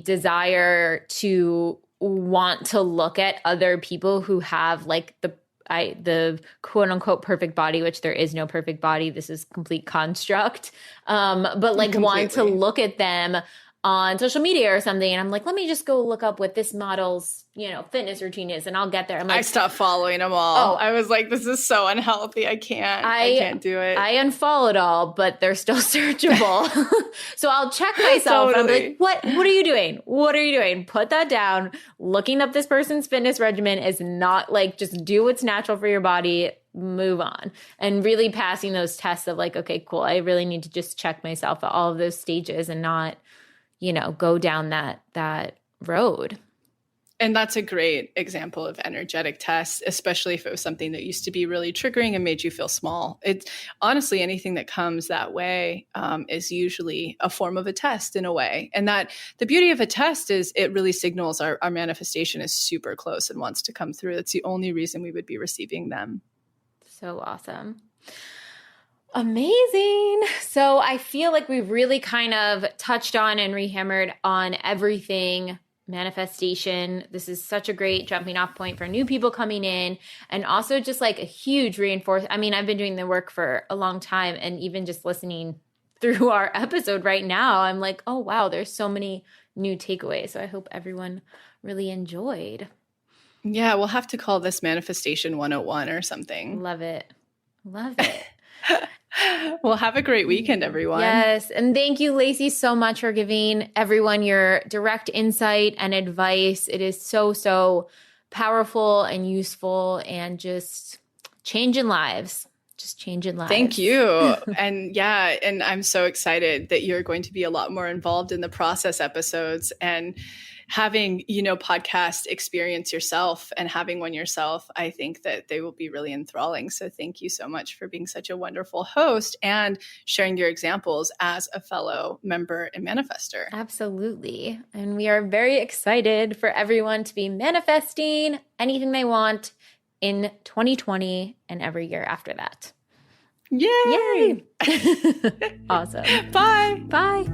desire to want to look at other people who have like the quote unquote perfect body, which there is no perfect body. This is complete construct. But like want to look at them on social media or something. And I'm like, let me just go look up what this model's, fitness routine is and I'll get there. I'm like, I stopped following them all. I was like, this is so unhealthy. I can't do it. I unfollowed all, but they're still searchable. So I'll check myself. Totally. I'm like, what are you doing? What are you doing? Put that down. Looking up this person's fitness regimen is not like, just do what's natural for your body, move on. And really passing those tests of like, okay, cool. I really need to just check myself at all of those stages and not, go down that road. And that's a great example of energetic tests, especially if it was something that used to be really triggering and made you feel small. It's honestly, anything that comes that way is usually a form of a test in a way. And that the beauty of a test is it really signals our manifestation is super close and wants to come through. That's the only reason we would be receiving them. So awesome. Amazing. So I feel like we've really kind of touched on and rehammered on everything manifestation. This is such a great jumping off point for new people coming in, and also just like a huge reinforcement. I mean, I've been doing the work for a long time, and even just listening through our episode right now, I'm like, oh wow, there's so many new takeaways. So I hope everyone really enjoyed. Yeah, we'll have to call this Manifestation 101 or something. Love it. Love it. Well, have a great weekend, everyone. Yes. And thank you, Lacy, so much for giving everyone your direct insight and advice. It is so, so powerful and useful and just changing lives. Just changing lives. Thank you. And I'm so excited that you're going to be a lot more involved in the process episodes and having, podcast experience yourself and having one yourself. I think that they will be really enthralling. So thank you so much for being such a wonderful host and sharing your examples as a fellow member and manifester. Absolutely. And we are very excited for everyone to be manifesting anything they want in 2020 and every year after that. Yay! Awesome. Bye. Bye.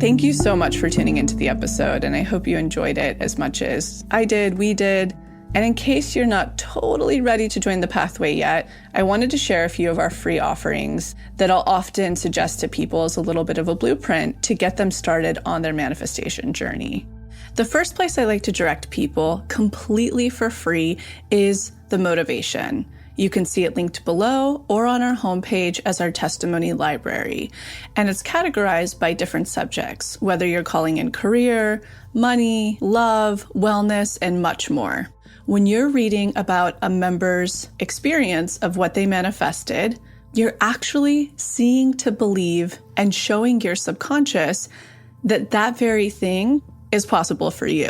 Thank you so much for tuning into the episode, and I hope you enjoyed it as much as I did, we did. And in case you're not totally ready to join the pathway yet, I wanted to share a few of our free offerings that I'll often suggest to people as a little bit of a blueprint to get them started on their manifestation journey. The first place I like to direct people completely for free is the motivation. You can see it linked below or on our homepage as our testimony library. And it's categorized by different subjects, whether you're calling in career, money, love, wellness, and much more. When you're reading about a member's experience of what they manifested, you're actually seeing to believe and showing your subconscious that that very thing is possible for you.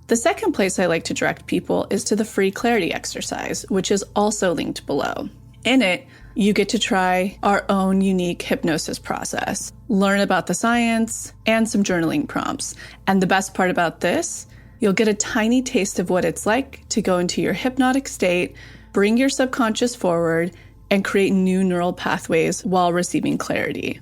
The second place I like to direct people is to the free clarity exercise, which is also linked below. In it, you get to try our own unique hypnosis process, learn about the science, and some journaling prompts. And the best part about this, you'll get a tiny taste of what it's like to go into your hypnotic state, bring your subconscious forward, and create new neural pathways while receiving clarity.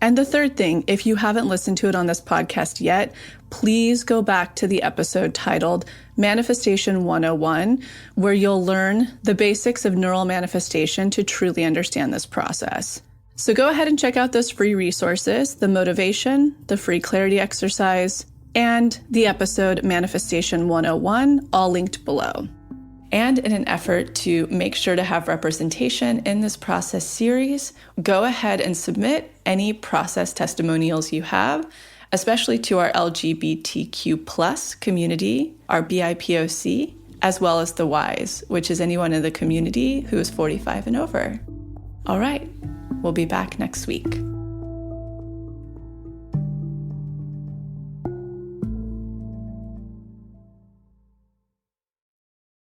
And the third thing, if you haven't listened to it on this podcast yet, please go back to the episode titled Manifestation 101, where you'll learn the basics of neural manifestation to truly understand this process. So go ahead and check out those free resources, the motivation, the free clarity exercise, and the episode Manifestation 101, all linked below. And in an effort to make sure to have representation in this process series, go ahead and submit any process testimonials you have, especially to our LGBTQ plus community, our BIPOC, as well as the Ys, which is anyone in the community who is 45 and over. All right, we'll be back next week.